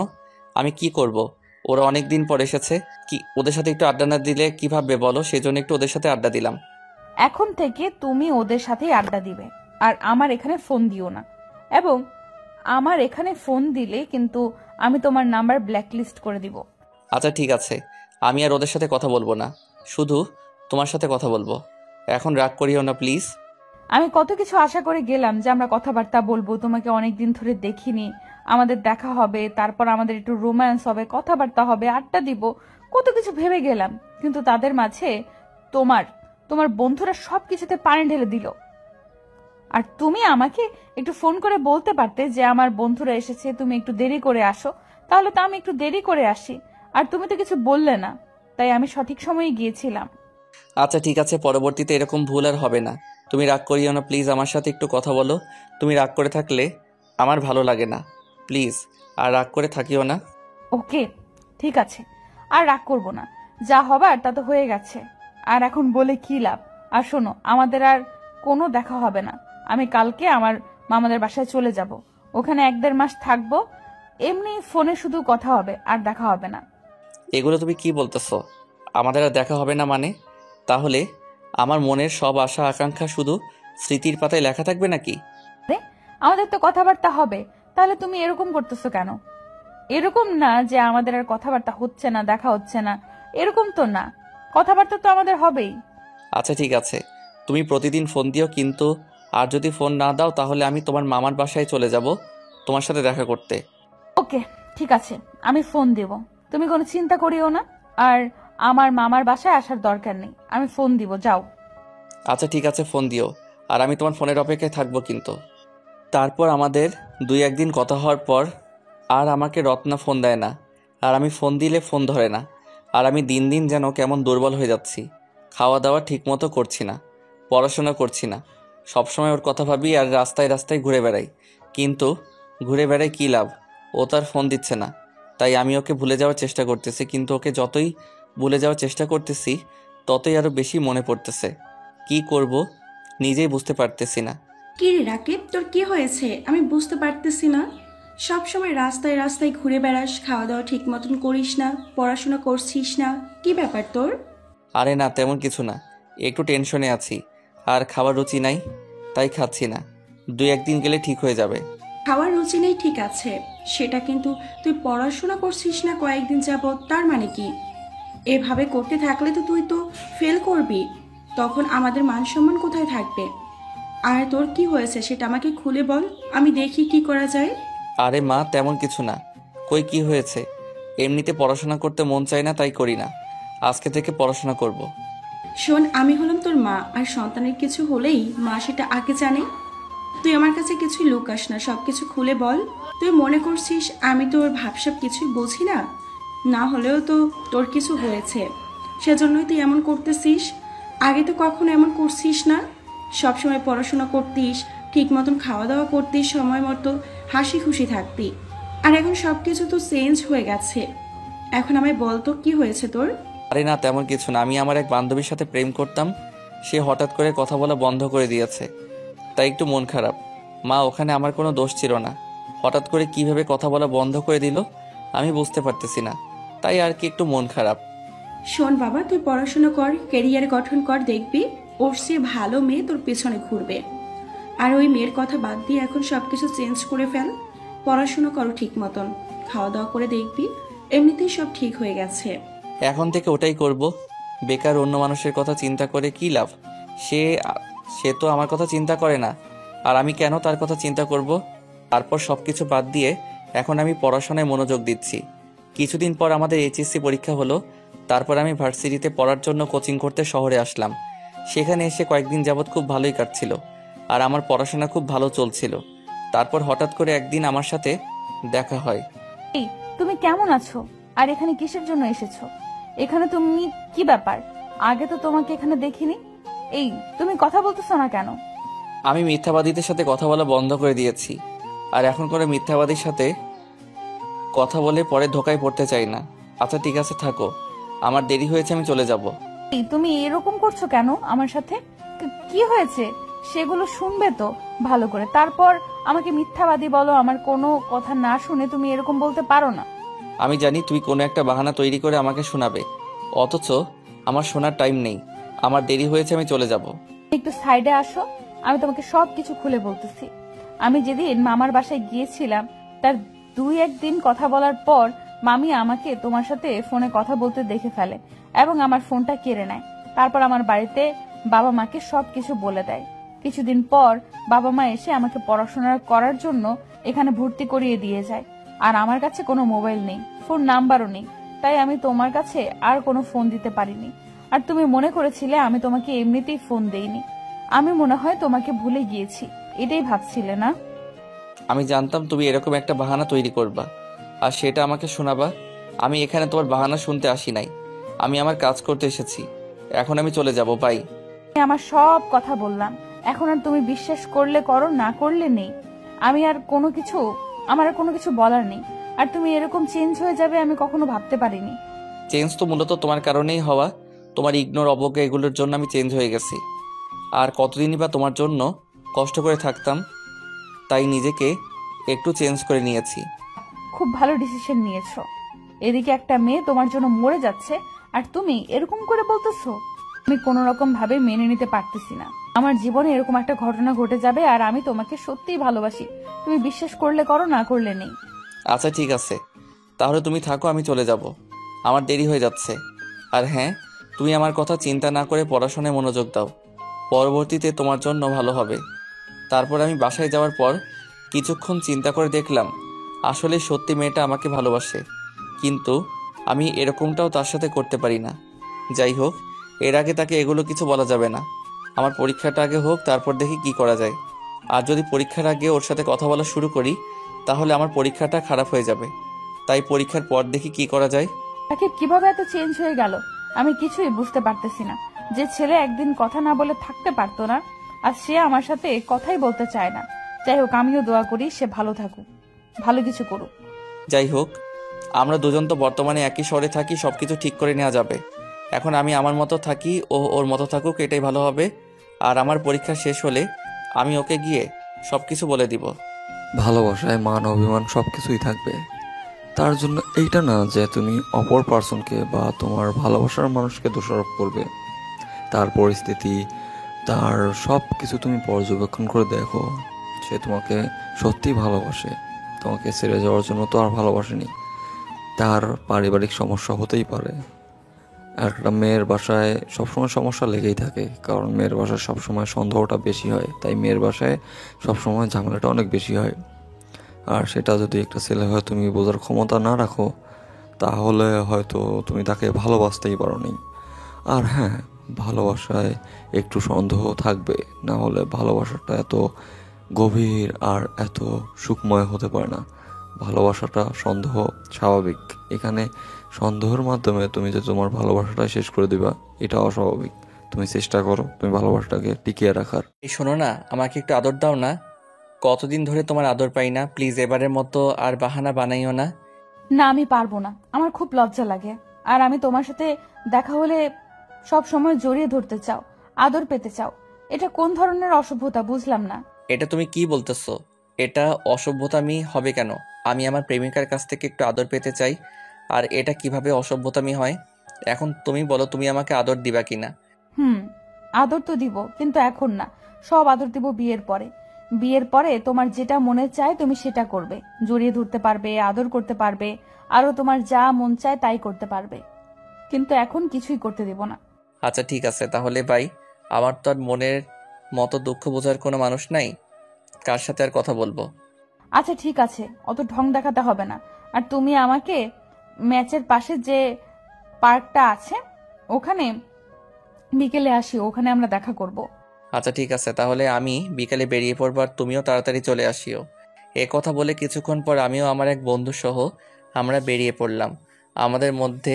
আমি কি করব? ওরা অনেক দিন পর এসেছে, কি ওদের সাথে একটু আড্ডা না দিলে কি ভাববে বলো? সেজন্য একটু ওদের সাথে আড্ডা দিলাম। এখন থেকে তুমি ওদের সাথেই আড্ডা দিবে, আর আমার এখানে ফোন দিও না। এবং আমার এখানে ফোন দিলে কিন্তু আমি তোমার নাম্বার ব্ল্যাকলিস্ট করে দিব। আচ্ছা ঠিক আছে, আমি আর ওদের সাথে কথা বলবো না, শুধু তোমার সাথে কথা বলবো। এখন রাগ করিও না প্লিজ। আমি কত কিছু আশা করে গেলাম যে আমরা কথাবার্তা বলবো, তোমাকে অনেকদিন ধরে দেখিনি, আমাদের দেখা হবে, তারপর আমাদের একটু রোম্যান্স হবে, কথাবার্তা হবে, আড্ডা দিব, কত কিছু ভেবে গেলাম। কিন্তু তাদের মাঝে তোমার তোমার বন্ধুরা সবকিছুতে পানি ঢেলে দিল। আর তুমি আমাকে একটু ফোন করে বলতে পারতে যে আমার বন্ধুরা এসেছে, তুমি একটু দেরি করে আসো, তাহলে তো আমি একটু দেরি করে আসি। আর তুমি তো কিছু বললে না, তাই আমি সঠিক সময়ে গিয়েছিলাম। আচ্ছা ঠিক আছে, পরবর্তীতে এরকম ভুল আর হবে না। তুমি রাগ করিও না প্লিজ, আমার সাথে একটু কথা বলো। তুমি রাগ করে থাকলে আমার ভালো লাগে না, প্লিজ। আর রাগ করে থাকিও না। ওকে ঠিক আছে, আর রাগ করব না, যা হবার তা তো হয়ে গেছে, আর এখন বলে কি লাভ। আর শোনো, আমাদের আর কোনো দেখা হবে না। আমি কালকে আমার মামাদের বাসায় চলে যাব, ওখানে 1-1.5 মাস থাকবো। এমনি ফোনে শুধু কথা হবে, আর দেখা হবে না। এগুলো তুমি কি বলতেছো? আমাদের আর দেখা হবে না মানে? তাহলে আমার মনের সব আশা আকাঙ্ক্ষা শুধু স্মৃতির পাতায় লেখা থাকবে নাকি? আরে, আমাদের তো কথাবার্তা হবে, তাহলে তুমি এরকম করতেছো কেন? এরকম না যে আমাদের আর কথাবার্তা হচ্ছে না, দেখা হচ্ছে না, এরকম তো না, কথাবার্তা তো আমাদের হবেই। আচ্ছা ঠিক আছে, তুমি প্রতিদিন ফোন দিও, কিন্তু আর যদি ফোন না দাও তাহলে আমি তোমার মামার বাসায় চলে যাব তোমার সাথে দেখা করতে। ওকে ঠিক আছে, আমি ফোন দেব, তুমি কোনো চিন্তা করিও না। আর আমার মামার বাসায় আসার দরকার নেই, আমি ফোন দিব, যাও। আচ্ছা ঠিক আছে, ফোন দিও, আর আমি তোমার ফোনের অপেক্ষায় থাকবো কিন্তু। তারপর আমাদের 2-1 দিন কথা হওয়ার পর আর আমাকে রত্না ফোন দেয় না, আর আমি ফোন দিলে ফোন ধরে না। আর আমি দিন দিন যেন কেমন দুর্বল হয়ে যাচ্ছি। খাওয়া দাওয়া ঠিকমতো করছি না, পড়াশোনা করছি না, সবসময় ওর কথা ভাবি আর রাস্তায় রাস্তায় ঘুরে বেড়াই। কিন্তু ঘুরে বেড়াই কী লাভ? ও তার ফোন দিচ্ছে না। তাই আমি ওকে ভুলে যাওয়ার চেষ্টা করতেছি, কিন্তু ওকে যতই ভুলে যাওয়ার চেষ্টা করতেছি ততই আরও বেশি মনে পড়তেছে। কি করব নিজেই বুঝতে পারতেছি না। কি রে রাকিব, তোর কি হয়েছে আমি বুঝতে পারতেছি না। সব সময় রাস্তায় রাস্তায় ঘুরে বেড়াস, খাওয়া দাওয়া ঠিক মতন করিস না, পড়াশোনা করছিস না, কি ব্যাপার তোর? আরে না, তেমন কিছু না, একটু টেনশনে আছি। আর খাবার রুচি নাই, তাই খাচ্ছি না। 2-1 দিন গেলে ঠিক হয়ে যাবে। খাওয়ার রুচি নেই ঠিক আছে, সেটা কিন্তু তুই পড়াশোনা করছিস না কয়েকদিন যাবত, তার মানে কি? এভাবে করতে থাকলে তো তুই তো ফেল করবি, তখন আমাদের মান সম্মান কোথায় থাকবে? আর তোর কি হয়েছে সেটা আমাকে খুলে বল, আমি দেখি কি করা যায়। আরে মা, তেমন কিছু না। কই কি হয়েছে? এমনিতে পড়াশোনা করতে মন চায় না, তাই করি না। আজকে থেকে পড়াশোনা করব। শোন, আমি হলাম তোর মা, আর সন্তানের কিছু হলেই মা সেটা আগে জানে। তুই আমার কাছে কিছুই লুকাস না, সব কিছু খুলে বল। তুই মনে করছিস আমি তোর ভাবসাব কিছুই বুঝি না? না হলেও তো তোর কিছু হয়েছে, সেজন্যই তুই এমন করতেছিস। আগে তো কখনো এমন করছিস না, সবসময় পড়াশোনা করতিস, ঠিক মতন খাওয়া দাওয়া করতিস, সময় মতো হাসি খুশি থাকতি। আর এখন সব কিছু তো চেঞ্জ হয়ে গেছে। এখন আমায় বল তো কি হয়েছে তোর? আরে না, তেমন কিছু না। আমি আমার এক বান্ধবীর সাথে প্রেম করতাম, সে হঠাৎ করে কথা বলা বন্ধ করে দিয়েছে, তাই একটু মন খারাপ। মা, ওখানে আমার কোনো দোষ ছিল না। হঠাৎ করে কিভাবে কথা বলা বন্ধ করে দিল আমি বুঝতে পারতেছি না, তাই আর কি একটু মন খারাপ। শোন বাবা, তুই পড়াশোনা কর, ক্যারিয়ার গঠন কর, দেখবি ওর চেয়ে ভালো মেয়ে তোর পেছনে ঘুরবে। আর ওই মেয়ের কথা বাদ দিয়ে এখন সবকিছু চেঞ্জ করে ফেল, পড়াশোনা করো ঠিক মতন, খাওয়া দাওয়া করে দেখবি এমনিতেই সব ঠিক হয়ে গেছে। এখন থেকে ওটাই করব। বেকার অন্য মানুষের কথা চিন্তা করে কি লাভ? সে সে তো আমার কথা চিন্তা করে না, আর আমি কেন তার কথা চিন্তা করব? তারপর সবকিছু বাদ দিয়ে এখন আমি পড়াশোনায় মনোযোগ দিচ্ছি। কিছুদিন পর আমাদের এইচএসসি পরীক্ষা হলো, তারপর আমি ভার্সিটিতে পড়ার জন্য কোচিং করতে শহরে আসলাম। সেখানে এসে কয়েকদিন যাবৎ খুব ভালোই কাটছিল, আর আমার পড়াশোনা খুব ভালো চলছিল। তারপর হঠাৎ করে একদিন আমার সাথে দেখা হয়। এই, তুমি কেমন আছো? আর এখানে কিসের জন্য এসেছো? এখানে তুমি কি ব্যাপার? আগে তো তোমাকে এখানে দেখিনি। এই, তুমি কথা বলতেছো না কেন? আমি মিথ্যাবাদীদের সাথে কথা বলা বন্ধ করে দিয়েছি, আর এখন করে মিথ্যাবাদীর সাথে কথা বলে পরে ধোকায় পড়তে চাই না। আচ্ছা ঠিক আছে, থাকো, আমার দেরি হয়েছে, আমি চলে যাব। এই, তুমি এরকম করছো কেন আমার সাথে? কি হয়েছে সেগুলো শুনবে তো ভালো করে, তারপর আমাকে মিথ্যাবাদী বলো। আমার কোনো কথা না শুনে তুমি এরকম বলতে পারো না। আমি জানি তুই কোনো একটা বাহানা তৈরি করে আমাকে শোনাবে, অথচ আমার শোনার টাইম নেই। আমার দেরি হয়েছে, আমি চলে যাব। একটু সাইডে আসো, আমি তোমাকে সব কিছু খুলে বলতেছি। আমি যেদিন মামার বাসায় গিয়েছিলাম, তার 2-1 দিন কথা বলার পর মামি আমাকে তোমার সাথে ফোনে কথা বলতে দেখে ফেলে এবং আমার ফোনটা কেড়ে নেয়। তারপর আমার বাড়িতে বাবা মাকে সব কিছু বলে দেয়। কিছুদিন পর বাবা মা এসে আমাকে পড়াশোনা করার জন্য এখানে ভর্তি করিয়ে দিয়ে যায়। আর আমার কাছে কোনো মোবাইল নেই, ফোন নাম্বারও নেই, তাই আমি তোমার কাছে আর কোনো ফোন দিতে পারিনি। আর তুমি মনে করেছিলে আমি তোমাকে এমনিতেই ফোন দেইনি। আমি মনে হয় তোমাকে ভুলে গিয়েছি, এটাই ভাবছিলে না? আমি জানতাম তুমি এরকম একটা বাহানা তৈরি করবা, আর সেটা আমাকে শোনাবা। আমি এখানে তোমার বাহানা শুনতে আসি নাই, আমি আমার কাজ করতে এসেছি। এখন আমি চলে যাব, বাই। আমি আমার সব কথা বললাম, এখন আর তুমি বিশ্বাস করলে করো, না করলে নেই। আমি আর কোনো কিছু, আমার আর কোনো কিছু বলার নেই। আর তুমি এরকম চেঞ্জ হয়ে যাবে আমি কখনো ভাবতে পারিনি। চেঞ্জ তো মূলত তোমার কারণেই হওয়া। তোমার ইগনোর, অবজ্ঞা, এগুলোর জন্য আমি চেঞ্জ হয়ে গেছি। আর কতদিনই বা তোমার জন্য কষ্ট করে থাকতাম, তাই নিজেকে একটু চেঞ্জ করে নিয়েছি। খুব ভালো ডিসিশন নিয়েছো। এদিকে একটা মেয়ে তোমার জন্য মরে যাচ্ছে, আর তুমি এরকম করে বলতেছো। আমি কোনো রকম ভাবে মেনে নিতে পারতেছি না। আমার জীবনে এরকম একটা ঘটনা ঘটে যাবে, আর আমি তোমাকে সত্যিই ভালোবাসি। তুমি বিশ্বাস করলে করো, না করলে নেই। আচ্ছা ঠিক আছে, তাহলে তুমি থাকো, আমি চলে যাব। আমার দেরি হয়ে যাচ্ছে। আর হ্যাঁ, তুমি আমার কথা চিন্তা না করে পড়াশোনায় মনোযোগ দাও, পরবর্তীতে তোমার জন্য ভালো হবে। তারপর আমি বাসায় যাওয়ার পর কিছুক্ষণ চিন্তা করে দেখলাম আসলে সত্যি মেয়েটা আমাকে ভালোবাসে, কিন্তু আমি এরকমটাও তার সাথে করতে পারি না। যাই হোক, এর আগে তাকে এগুলো কিছু বলা যাবে না। আমার পরীক্ষাটা আগে হোক, তারপর দেখি কি করা যায়। আর যদি পরীক্ষার আগে ওর সাথে কথা বলা শুরু করি তাহলে আমার পরীক্ষাটা খারাপ হয়ে যাবে। তাই পরীক্ষার পর দেখি কি করা যায়। তাকে কিভাবে এত চেঞ্জ হয়ে গেল আমি কিছুই বুঝতে পারতেছি না। যে ছেলে একদিন কথা না বলে থাকতে পারতো না, আর সে আমার সাথে কথাই বলতে চায় না। যাই হোক, আমিও দোয়া করি সে ভালো থাকুক, ভালো কিছু করুক। যাই হোক, আমরা দুজন তো বর্তমানে একই শহরে থাকি, সবকিছু ঠিক করে নেওয়া যাবে। এখন আমি আমার মতো থাকি, ও ওর মতো থাকুক, এটাই ভালো হবে। আর আমার পরীক্ষা শেষ হলে আমি ওকে গিয়ে সবকিছু বলে দিব। ভালোবাসায় মান অভিমান সব কিছুই থাকবে। তার জন্য এইটা না যে তুমি অপর পার্সনকে বা তোমার ভালোবাসার মানুষকে দোষারোপ করবে। তার পরিস্থিতি, তার সব কিছু তুমি পর্যবেক্ষণ করে দেখো, সে তোমাকে সত্যিই ভালোবাসে, তোমাকে ছেড়ে যাওয়ার জন্য তো আর ভালোবাসেনি। তার পারিবারিক সমস্যা হতেই পারে। একটা মেয়ের বাসায় সবসময় সমস্যা লেগেই থাকে, কারণ মেয়ের বাসায় সবসময় সন্দেহটা বেশি হয়, তাই মেয়ের বাসায় সবসময় ঝামেলাটা অনেক বেশি হয়। আর সেটা যদি একটা ছেলে হয় তুমি বোঝার ক্ষমতা না রাখো, তাহলে হয়তো তুমি তাকে ভালোবাসতেই পারো নি। আর হ্যাঁ, ভালোবাসায় একটু সন্দেহ থাকবে, না হলে ভালোবাসাটা এত গভীর আর এত সুখময় হতে পারে না। ভালোবাসাটা সন্দেহ স্বাভাবিক। এখানে সন্দেহের মাধ্যমে তুমি যে তোমার ভালোবাসাটা শেষ করে দিবা, এটা অস্বাভাবিক। তুমি চেষ্টা করো তুমি ভালোবাসাটাকে টিকিয়ে রাখার। এই শোনো না, আমাকে একটু আদর দাও না। কতদিন ধরে তোমার আদর পাই না, প্লিজ এবারের মতো আর বাহানা বানাইও না। না, আমি পারবো না, আমার খুব লজ্জা লাগে। আর আমি তোমার সাথে দেখা হলে সব সময় জড়িয়ে ধরতে চাও, আদর পেতে চাও। এটা কোন ধরনের অসভ্যতা বুঝলাম না। এটা তুমি কি বলতেছো? এটা অসভ্যতামি হবে কেন? আমি আমার প্রেমিকার কাছ থেকে একটু আদর পেতে চাই, আর এটা কিভাবে অসভ্যতামি হয়? এখন তুমি বলো, তুমি আমাকে আদর দিবা কিনা? আদর তো দিব, কিন্তু এখন না। সব আদর দিব বিয়ের পরে। বিয়ের পরে তোমার যেটা মনে চায় তুমি সেটা করবে, জড়িয়ে ধরতে পারবে, আদর করতে পারবে, আরো তোমার যা মন চায় তাই করতে পারবে। কিন্তু এখন কিছুই করতে দেব না। আচ্ছা ঠিক আছে তাহলে বাই। আমার তো আর মনের মতো দুঃখ বোঝার কোনো মানুষ নাই, কার সাথে আর কথা বলবো? আচ্ছা ঠিক আছে, অত ঢং দেখাতে হবে না। আর তুমি আমাকে ম্যাচের পাশে যে পার্কটা আছে ওখানে বিকেলে আসি, ওখানে আমরা দেখা করব। আচ্ছা ঠিক আছে তাহলে আমি বিকালে বেরিয়ে পড়বো, আর তুমিও তাড়াতাড়ি চলে আসিও। এ কথা বলে কিছুক্ষণ পর আমিও আমার এক বন্ধু সহ আমরা বেরিয়ে পড়লাম। আমাদের মধ্যে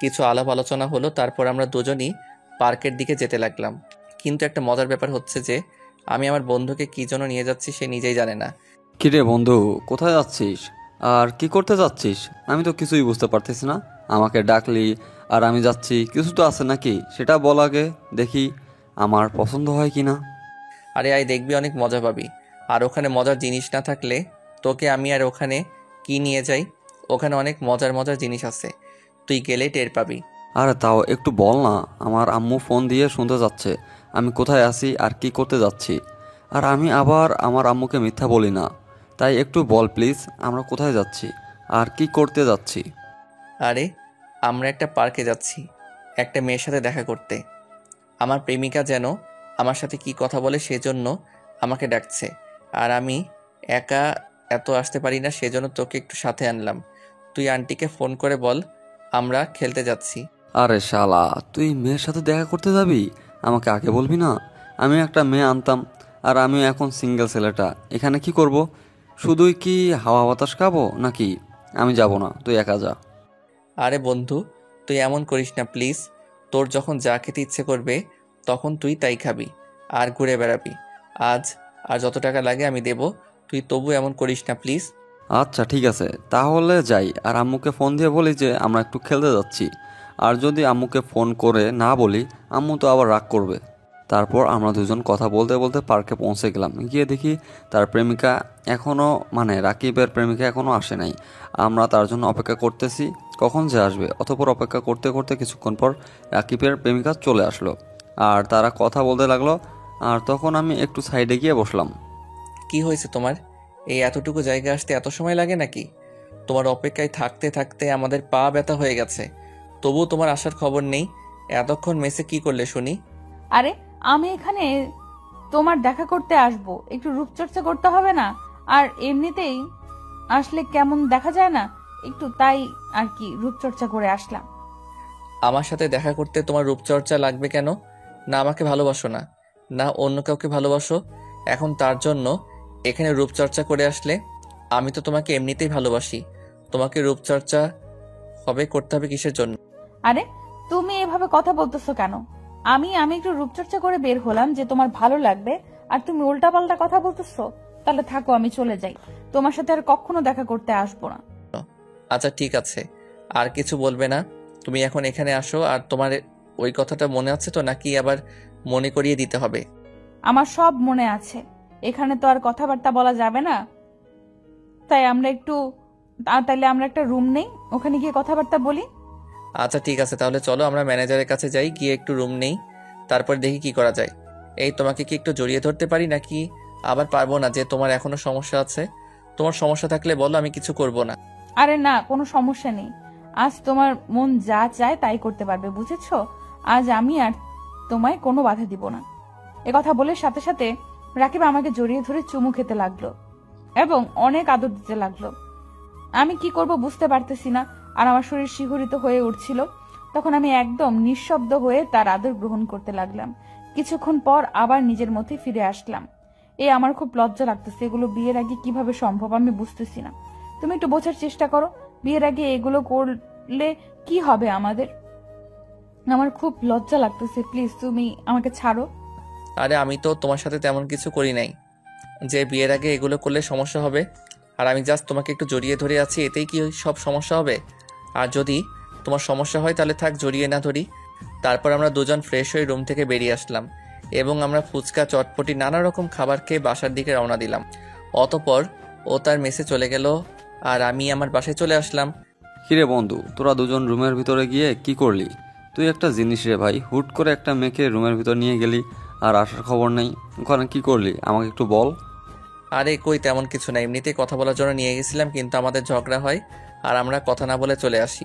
কিছু আলাপ আলোচনা হলো, তারপর আমরা দুজনই পার্কের দিকে যেতে লাগলাম। কিন্তু একটা মজার ব্যাপার হচ্ছে যে আমি আমার বন্ধুকে কী জন্য নিয়ে যাচ্ছি সে নিজেই জানে না। কিরে বন্ধু, কোথায় যাচ্ছিস আর কি করতে যাচ্ছিস? আমি তো কিছুই বুঝতে পারতেছি না। আমাকে ডাকলি আর আমি যাচ্ছি, কিছু তো আছে নাকি সেটা বল আগে, দেখি আমার পছন্দ হয় কি না। আরে আয়, দেখবি অনেক মজা পাবি। আর ওখানে মজার জিনিস না থাকলে তোকে আমি আর ওখানে কি নিয়ে যাই? ওখানে অনেক মজার মজার জিনিস আছে, তুই গেলেই টের পাবি। আরে তাও একটু বল না, আমার আম্মু ফোন দিয়ে শুনতে যাচ্ছে আমি কোথায় আছি আর কি করতে যাচ্ছি। আর আমি আবার আমার আম্মুকে মিথ্যা বলি না, তাই একটু বল প্লিজ, আমরা কোথায় যাচ্ছি আর কি করতে যাচ্ছি। আরে আমরা একটা পার্কে যাচ্ছি একটা মেয়ের সাথে দেখা করতে। আমার প্রেমিকা যেন আমার সাথে কি কথা বলে সেজন্য আমাকে ডাকছে। আর আমি একা এত আসতে পারি না, সেজন্য তোকে একটু সাথে আনলাম। তুই আন্টিকে ফোন করে বল আমরা খেলতে যাচ্ছি। আরে শালা, তুই মেয়ের সাথে দেখা করতে যাবি? আমাকে আগে বলবি না? আমি একটা মেয়ে আনতাম, আর আমি এখন সিঙ্গেল ছেলেটা, এখানে কি করব? শুধুই কি হাওয়া বাতাস খাবো নাকি? আমি যাব না, তুই একা যা। আরে বন্ধু, তুই এমন করিস না প্লিজ। তোর যখন যা খেতে ইচ্ছে করবে তখন তুই তাই খাবি আর ঘুরে বেড়াবি। আজ আর যত টাকা লাগে আমি দেব, তুই তবু এমন করিস না প্লিজ। আচ্ছা ঠিক আছে, তাহলে যাই। আর আম্মুকে ফোন দিয়ে বলি যে আমরা একটু খেলতে যাচ্ছি। আর যদি আম্মুকে ফোন করে না বলি, আম্মু তো আবার রাগ করবে। তারপর আমরা দুজন কথা বলতে বলতে পার্কে পৌঁছে গেলাম। গিয়ে দেখি তার প্রেমিকা এখনও, মানে রাকিবের প্রেমিকা এখনও আসে নাই। আমরা তার জন্য অপেক্ষা করতেছি কখন যে আসবে। অতঃপর অপেক্ষা করতে করতে কিছুক্ষণ পর রাকিবের প্রেমিকা চলে আসলো, আর তারা কথা বলতে লাগলো। আর তখন আমি একটু সাইডে গিয়ে বসলাম। কি হয়েছে তোমার? এই এতটুকু জায়গা আসতে এত সময় লাগে নাকি? তোমার অপেক্ষায় থাকতে থাকতে আমাদের পা ব্যথা হয়ে গেছে, তবুও তোমার আসার খবর নেই। এতক্ষণ মেসে কি করলে শুনি? আরে আমি এখানে তোমার দেখা করতে আসব, একটু রূপচর্চা করতে হবে না? আর এমনিতেই আসলে কেমন দেখা যায় না একটু, তাই আর কি রূপচর্চা করে আসলাম। আমার সাথে দেখা করতে তোমার রূপচর্চা লাগবে কেন? না আমাকে ভালোবাসো না, না অন্য কাউকে ভালোবাসো এখন তার জন্য এখানে রূপচর্চা করে আসলে? আমি তো তোমাকে এমনিতেই ভালোবাসি, তোমাকে রূপচর্চা করতে হবে কিসের জন্য? আরে তুমি এভাবে কথা বলতেছো কেন? আমি আমি একটু রূপচর্চা করে বের হলাম যে তোমার ভালো লাগবে, আর তুমি উল্টাপাল্টা কথা বলতেছো। তাহলে থাকো, আমি চলে যাই, তোমার সাথে আর কখনো দেখা করতে আসবো না। আচ্ছা ঠিক আছে, আর কিছু বলবে না? তুমি এখন এখানে আসো। আর তোমার ওই কথাটা মনে আছে তো, নাকি আবার মনে করিয়ে দিতে হবে? আমার সব মনে আছে, এখানে তো আর কথাবার্তা বলা যাবে না। তাই আমরা একটু তাইলে আমরা একটা রুম নেই, ওখানে গিয়ে কথাবার্তা বলি। আচ্ছা ঠিক আছে তাহলে চলো আমরা ম্যানেজারের কাছে যাই, গিয়ে একটু রুম নেই, তারপর দেখি কি করা যায়। এই তোমাকে কি একটু জড়িয়ে ধরতে পারি নাকি আবার পারবো না? যে তোমার এখনো সমস্যা আছে, তোমার সমস্যা থাকলে বলো, আমি কিছু করব না। আরে না, কোনো সমস্যা নেই। আজ তোমার মন যা চায় তাই করতে পারবে, বুঝেছো? আজ আমি আর তোমায় কোনো বাধা দিব না। কথা বলে সাথে সাথে রাকিব আমাকে জড়িয়ে ধরে চুমু খেতে লাগলো এবং অনেক আদর দিতে লাগলো। আমি কি করব বুঝতে পারতেছি না, আর আমার শরীর শিহরিত হয়ে উঠছিল। তখন আমি একদম নিঃশব্দ হয়ে তার আদর গ্রহণ করতে লাগলাম। কিছুক্ষণ পর আবার নিজের মধ্যে ফিরে আসলাম। আমার খুব লজ্জা লাগতেছে, এগুলো বিয়ের আগে কিভাবে সম্ভব আমি বুঝতেছি না। তুমি একটু বোঝার চেষ্টা করো, বিয়ের আগে এগুলো করলে কি হবে আমাদের। আমার খুব লজ্জা লাগতেছে, প্লিজ তুমি আমাকে ছাড়ো। আরে আমি তো তোমার সাথে তেমন কিছু করি নাই যে বিয়ের আগে এগুলো করলে সমস্যা হবে। আর আমি জাস্ট তোমাকে একটু জড়িয়ে ধরে আছি, এতেই কি সব সমস্যা হবে? আর যদি তোমার সমস্যা হয় তাহলে থাক, জড়িয়ে না ধরি। তারপর আমরা দুজন ফ্রেশ হয়ে রুম থেকে বেরিয়ে আসলাম এবং আমরা ফুচকা, চটপটি, নানা রকম খাবার খেয়ে বাসার দিকে রওনা দিলাম। অতপর ও তার মেসে চলে গেল আর আমি আমার বাসায় চলে আসলাম। কিরে বন্ধু, তোরা দুজন রুমের ভিতরে গিয়ে কি করলি? তুই একটা জিনিস রে ভাই, হুট করে একটা মেয়েকে রুমের ভিতর নিয়ে গেলি আর আসার খবর নেই। ওখানে কি করলি আমাকে একটু বল। আরে কই তেমন কিছু না, এমনিতেই কথা বলার জন্য নিয়ে গেছিলাম, কিন্তু আমাদের ঝগড়া হয় আর আমরা কথা না বলে চলে আসি।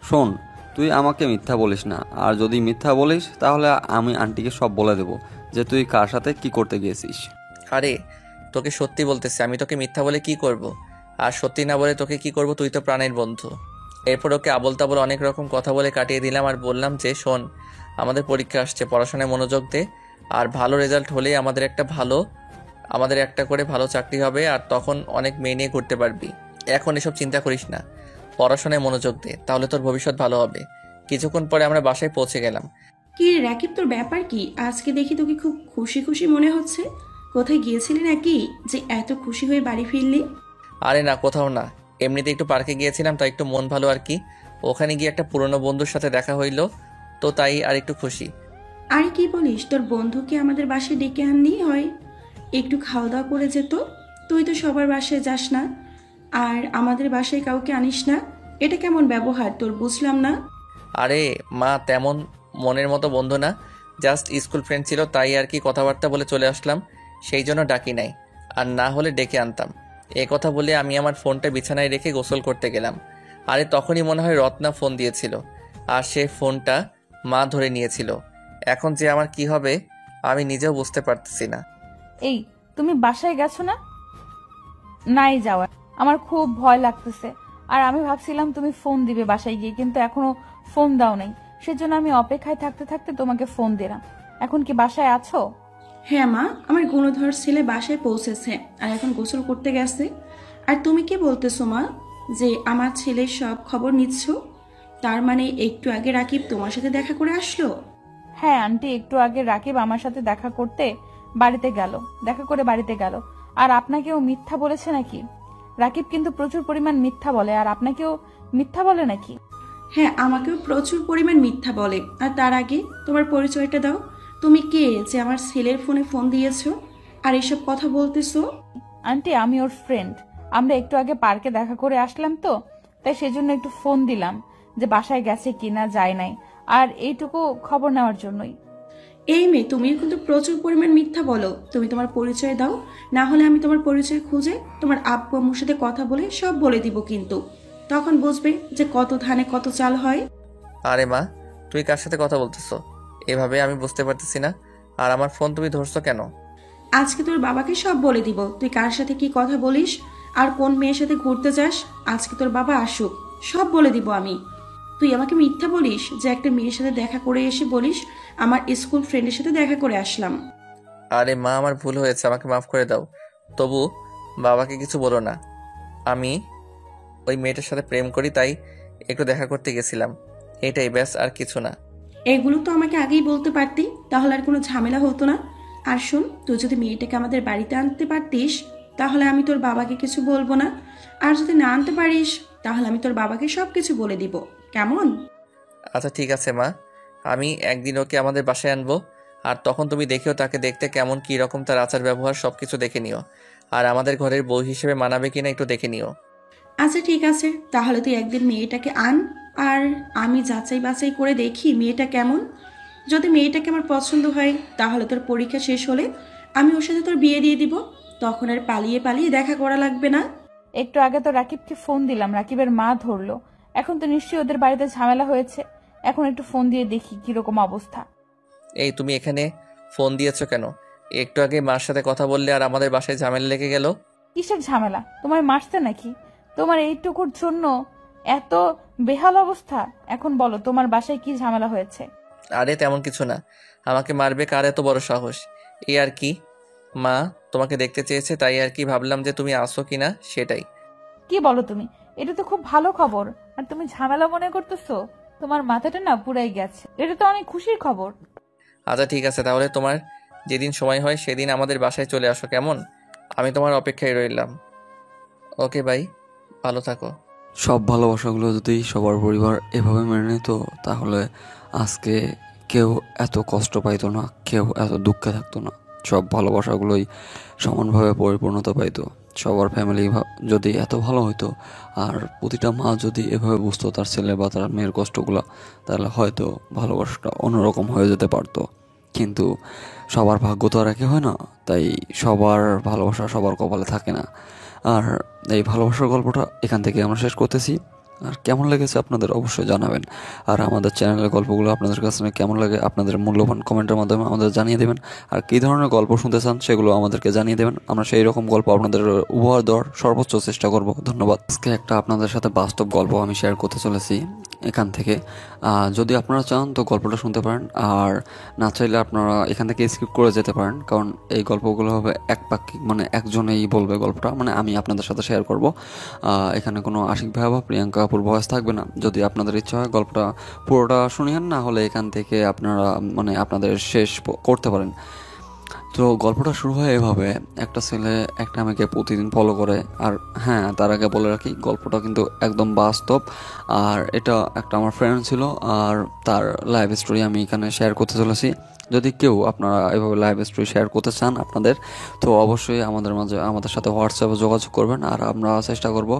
শোন, তুই আমাকে মিথ্যা বলিস না, আর যদি মিথ্যা বলিস তাহলে আমি আন্টিকে সব বলে দেবো যে তুই কার সাথে কি করতে গিয়েছিস। আরে তোকে সত্যি বলতেছি, আমি তোকে মিথ্যা বলে কি করব? আর সত্যি না বলে তোকে কি করব? তুই তো প্রাণের বন্ধু। এরপর ওকে আবল তাবল অনেক রকম কথা বলে কাটিয়ে দিলাম আর বললাম যে শোন, আমাদের পরীক্ষা আসছে, পড়াশোনায় মনোযোগ দে। আর ভালো রেজাল্ট হলেই আমাদের একটা করে ভালো চাকরি হবে আর তখন অনেক মেয়ে নিয়ে ঘুরতে পারবি। এখন এসব চিন্তা করিস না, পড়াশোনায় মনোযোগ দে, তাহলে তোর ভবিষ্যৎ ভালো হবে। কিছুক্ষণ পরে আমরা বাসায় পৌঁছে গেলাম। কি রে রাকিব, তোর ব্যাপার কি? আজকে দেখি তোকে খুব খুশি খুশি মনে হচ্ছে। কোথায় গিয়েছিলি নাকি যে এত খুশি হয়ে বাড়ি ফিরলি? আরে না, কোথাও না, এমনিতে একটু পার্কে গিয়েছিলাম, তাই একটু মন ভালো আর কি। ওখানে গিয়ে একটা পুরনো বন্ধুর সাথে দেখা হইলো, তো তাই আর একটু খুশি। আরে কি বলিস, তোর বন্ধুকে আমাদের বাসায় ডেকে আনলি হয়, একটু খাওয়া দাওয়া করে যেত। তুই তো সবার বাসায় যাস না আর আমাদের বাসায় কাউকে আনিস না, এটা কেমন ব্যবহার তোর, বুঝলাম না। আরে মা, তেমন মনের মতো বন্ধু না, জাস্ট স্কুল ফ্রেন্ড ছিল, তাই আর কি কথাবার্তা বলে চলে আসলাম, সেই জন্য ডাকি নাই, আর না হলে ডেকে আনতাম। এ কথা বলে আমি আমার ফোনটা বিছানায় রেখে গোসল করতে গেলাম। আরে তখনই মনে হয় রত্না ফোন দিয়েছিল আর সে ফোনটা মা ধরে নিয়েছিল। এখন যে আমার কি হবে আমি নিজেও বুঝতে পারতেছি না। তুমি বাসায় গেছো না? নাই যাওয়া, আমার খুব ভয় লাগতেছে। আর আমি ভাবছিলাম তুমি ফোন দিবে বাসায় গিয়ে, কিন্তু এখনো ফোন দাও নাই। সেজন্য আমি অপেক্ষায় থাকতে থাকতে তোমাকে ফোন দিলাম। এখন কি বাসায় আছো? হ্যাঁ মা, আমার গুণধর ছেলে বাসায় পৌঁছেছে আর এখন গোসল করতে গেছে। আর তুমি কি বলতেছো মা, যে আমার ছেলের সব খবর নিচ্ছ? তার মানে একটু আগে রাকিব তোমার সাথে দেখা করে আসলো? হ্যাঁ আন্টি, একটু আগে রাকিব আমার সাথে দেখা করে বাড়িতে গেল। আর আপনাকেও মিথ্যা বলেছে নাকি? রাকিব কিন্তু প্রচুর পরিমাণ মিথ্যা বলে, আর আপনাকেও মিথ্যা বলে নাকি? হ্যাঁ, আমাকেও প্রচুর পরিমাণ মিথ্যা বলে। আর তার আগে তোমার পরিচয়টা দাও, তুমি কে যে আমার ছেলের ফোনে ফোন দিয়েছো আর এসব কথা বলতেছো? আন্টি, আমি ওর ফ্রেন্ড। আমরা একটু আগে পার্কে দেখা করে আসলাম, তো তাই সেজন্য একটু ফোন দিলাম যে বাসায় গেছে কিনা, যায় নাই, আর এইটুকু খবর নেওয়ার জন্যই। এই মেয়ে, তুমি কিন্তু প্রচুর পরিমাণ মিথ্যা বলো। তুমি তোমার পরিচয় দাও, না হলে আমি তোমার পরিচয় খুঁজে তোমার আব্বু আম্মুর সাথে কথা বলে সব বলে দিব, কিন্তু তখন বুঝবে যে কত ধানে কত চাল হয়। আরে মা, তুই কার সাথে কথা বলতেছো এভাবে? আমি বুঝতে পারতেছি না। আর আমার ফোন তুমি ধরছো কেন? আজকে তোর বাবাকে সব বলে দিব তুই কার সাথে কি কথা বলিস আর কোন মেয়ের সাথে ঘুরতে যাস। আজকে তোর বাবা আসুক, সব বলে দিব আমি। তুই আমাকে মিথ্যা বলিস যে একটা মেয়ের সাথে দেখা করে এসে বলিস আমার স্কুল ফ্রেন্ডের সাথে দেখা করে আসলাম। আরে মা, আমার ভুল হয়েছে, আমাকে মাফ করে দাও। তবু বাবাকে কিছু বলো না। আমি ওই মেয়েটার সাথে প্রেম করি, তাই একটু দেখা করতে গেছিলাম, এটাই ব্যাস, আর কিছু না। এগুলো তো আমাকে আগেই বলতে পারতি, তাহলে আর কোনো ঝামেলা হতো না। আর শোন, তুই যদি মেয়েটাকে আমাদের বাড়িতে আনতে পারতিস তাহলে আমি তোর বাবাকে কিছু বলবো না, আর যদি না আনতে পারিস তাহলে আমি তোর বাবাকে সব কিছু বলে দিব, কেমন? আচ্ছা ঠিক আছে মা, আমি একদিন ওকে আমাদের বাসায় আনবো, আর তখন তুমি দেখেও তাকে দেখতে কেমন, কী রকম তার আচার ব্যবহার সব কিছু দেখে নিও, আর আমাদের ঘরের বউ হিসেবে মানাবে কিনা একটু দেখে নিও। আচ্ছা ঠিক আছে, তাহলে তুই একদিন মেয়েটাকে আন, আর আমি যাচাই বাছাই করে দেখি মেয়েটা কেমন। যদি মেয়েটাকে আমার পছন্দ হয় তাহলে তোর পরীক্ষা শেষ হলে আমি ওর সাথে তোর বিয়ে দিয়ে দিব, তখন আর পালিয়ে পালিয়ে দেখা করা লাগবে না। একটু আগে তো রাকিবকে ফোন দিলাম, রাকিবের মা ধরলো। এখন তো নিশ্চয়ই ওদের বাড়িতে ঝামেলা হয়েছে। এখন একটু ফোন দিয়ে দেখি কিরকম অবস্থা। এই তুমি এখানে ফোন দিয়েছো কেন? একটু আগে মার সাথে কথা বললে আর আমাদের বাসায় ঝামেলা লেগে গেল। কিসের ঝামেলা? তোমার মারছে নাকি? তোমার এইটুকুর জন্য এত বেহাল অবস্থা? এখন বলো তোমার বাসায় কি ঝামেলা হয়েছে? আরে তেমন কিছু না। আমাকে মারবে কার এত বড় সাহস? এই আর কি, মা তোমাকে দেখতে চেয়েছে, তাই আর কি ভাবলাম যে তুমি আসো কিনা সেটাই। কি বলো তুমি? এটা তো খুব ভালো খবর, আর তুমি ঝামেলা মনে করতেছো? তোমার মাথাটা না পুরাই গেছে। এটা তো অনেক খুশির খবর। আচ্ছা ঠিক আছে, তাহলে তোমার যেদিন সময় হয় সেদিন আমাদের বাসায় চলে আসো, কেমন? আমি তোমার অপেক্ষায় রইলাম। ওকে বাই, ভালো থাকো। সব ভালোবাসাগুলো যদি সবার পরিবার এভাবে মেনে নিত, তাহলে আজকে কেউ এত কষ্ট পাইতো না, কেউ এত দুঃখে থাকতো না। সব ভালোবাসাগুলোই সমানভাবে পরিপূর্ণতা পাইতো। সবার ফ্যামিলি যদি এত ভালো হইতো, আর প্রতিটা মা যদি এভাবে বুঝতো তার ছেলে বা তার মেয়ের কষ্টগুলো, তাহলে হয়তো ভালোবাসাটা অন্যরকম হয়ে যেতে পারতো। কিন্তু সবার ভাগ্য তো আর একই হয় না, তাই সবার ভালোবাসা সবার কপালে থাকে না। আর এই ভালোবাসার গল্পটা এখান থেকে আমরা শেষ করতেছি। আর কেমন লেগেছে আপনাদের অবশ্যই জানাবেন। আর আমাদের চ্যানেলের গল্পগুলো আপনাদের কাছে কেমন লাগে আপনাদের মূল্যবান কমেন্টের মাধ্যমে আমাদের জানিয়ে দেবেন। আর কী ধরনের গল্প শুনতে চান সেগুলো আমাদেরকে জানিয়ে দেবেন। আমরা সেই রকম গল্প আপনাদের উপহার দেওয়ার সর্বোচ্চ চেষ্টা করব। ধন্যবাদ। আজকে একটা আপনাদের সাথে বাস্তব গল্প আমি শেয়ার করতে চলেছি এখান থেকে। যদি আপনারা চান তো গল্পটা শুনতে পারেন, আর না চাইলে আপনারা এখান থেকে স্কিপ করে যেতে পারেন, কারণ এই গল্পগুলো হবে একপাক্ষিক, মানে একজনেই বলবে গল্পটা, মানে আমি আপনাদের সাথে শেয়ার করব। এখানে কোনো আশিক ভাই বা প্রিয়াঙ্কা আপুর ভয়েস থাকবে না। যদি আপনাদের ইচ্ছা হয় গল্পটা পুরোটা শুনিয়েন, না হলে এখান থেকে আপনারা মানে আপনাদের শেষ করতে পারেন। তো গল্পটা শুরু হয় এভাবে। একটা ছেলে একটা মেয়েকে প্রতিদিন ফলো করে। আর হ্যাঁ, তার আগে বলে রাখি গল্পটা কিন্তু একদম বাস্তব, আর এটা একটা আমার ফ্রেন্ড ছিল, আর তার লাইফ স্টোরি আমি এখানে শেয়ার করতে চলেছি। যদি কেউ আপনারা এভাবে লাইভ স্টোরি শেয়ার করতে চান আপনাদের, তো অবশ্যই আমাদের সাথে হোয়াটসঅ্যাপে যোগাযোগ করবেন। আর আমরা চেষ্টা করব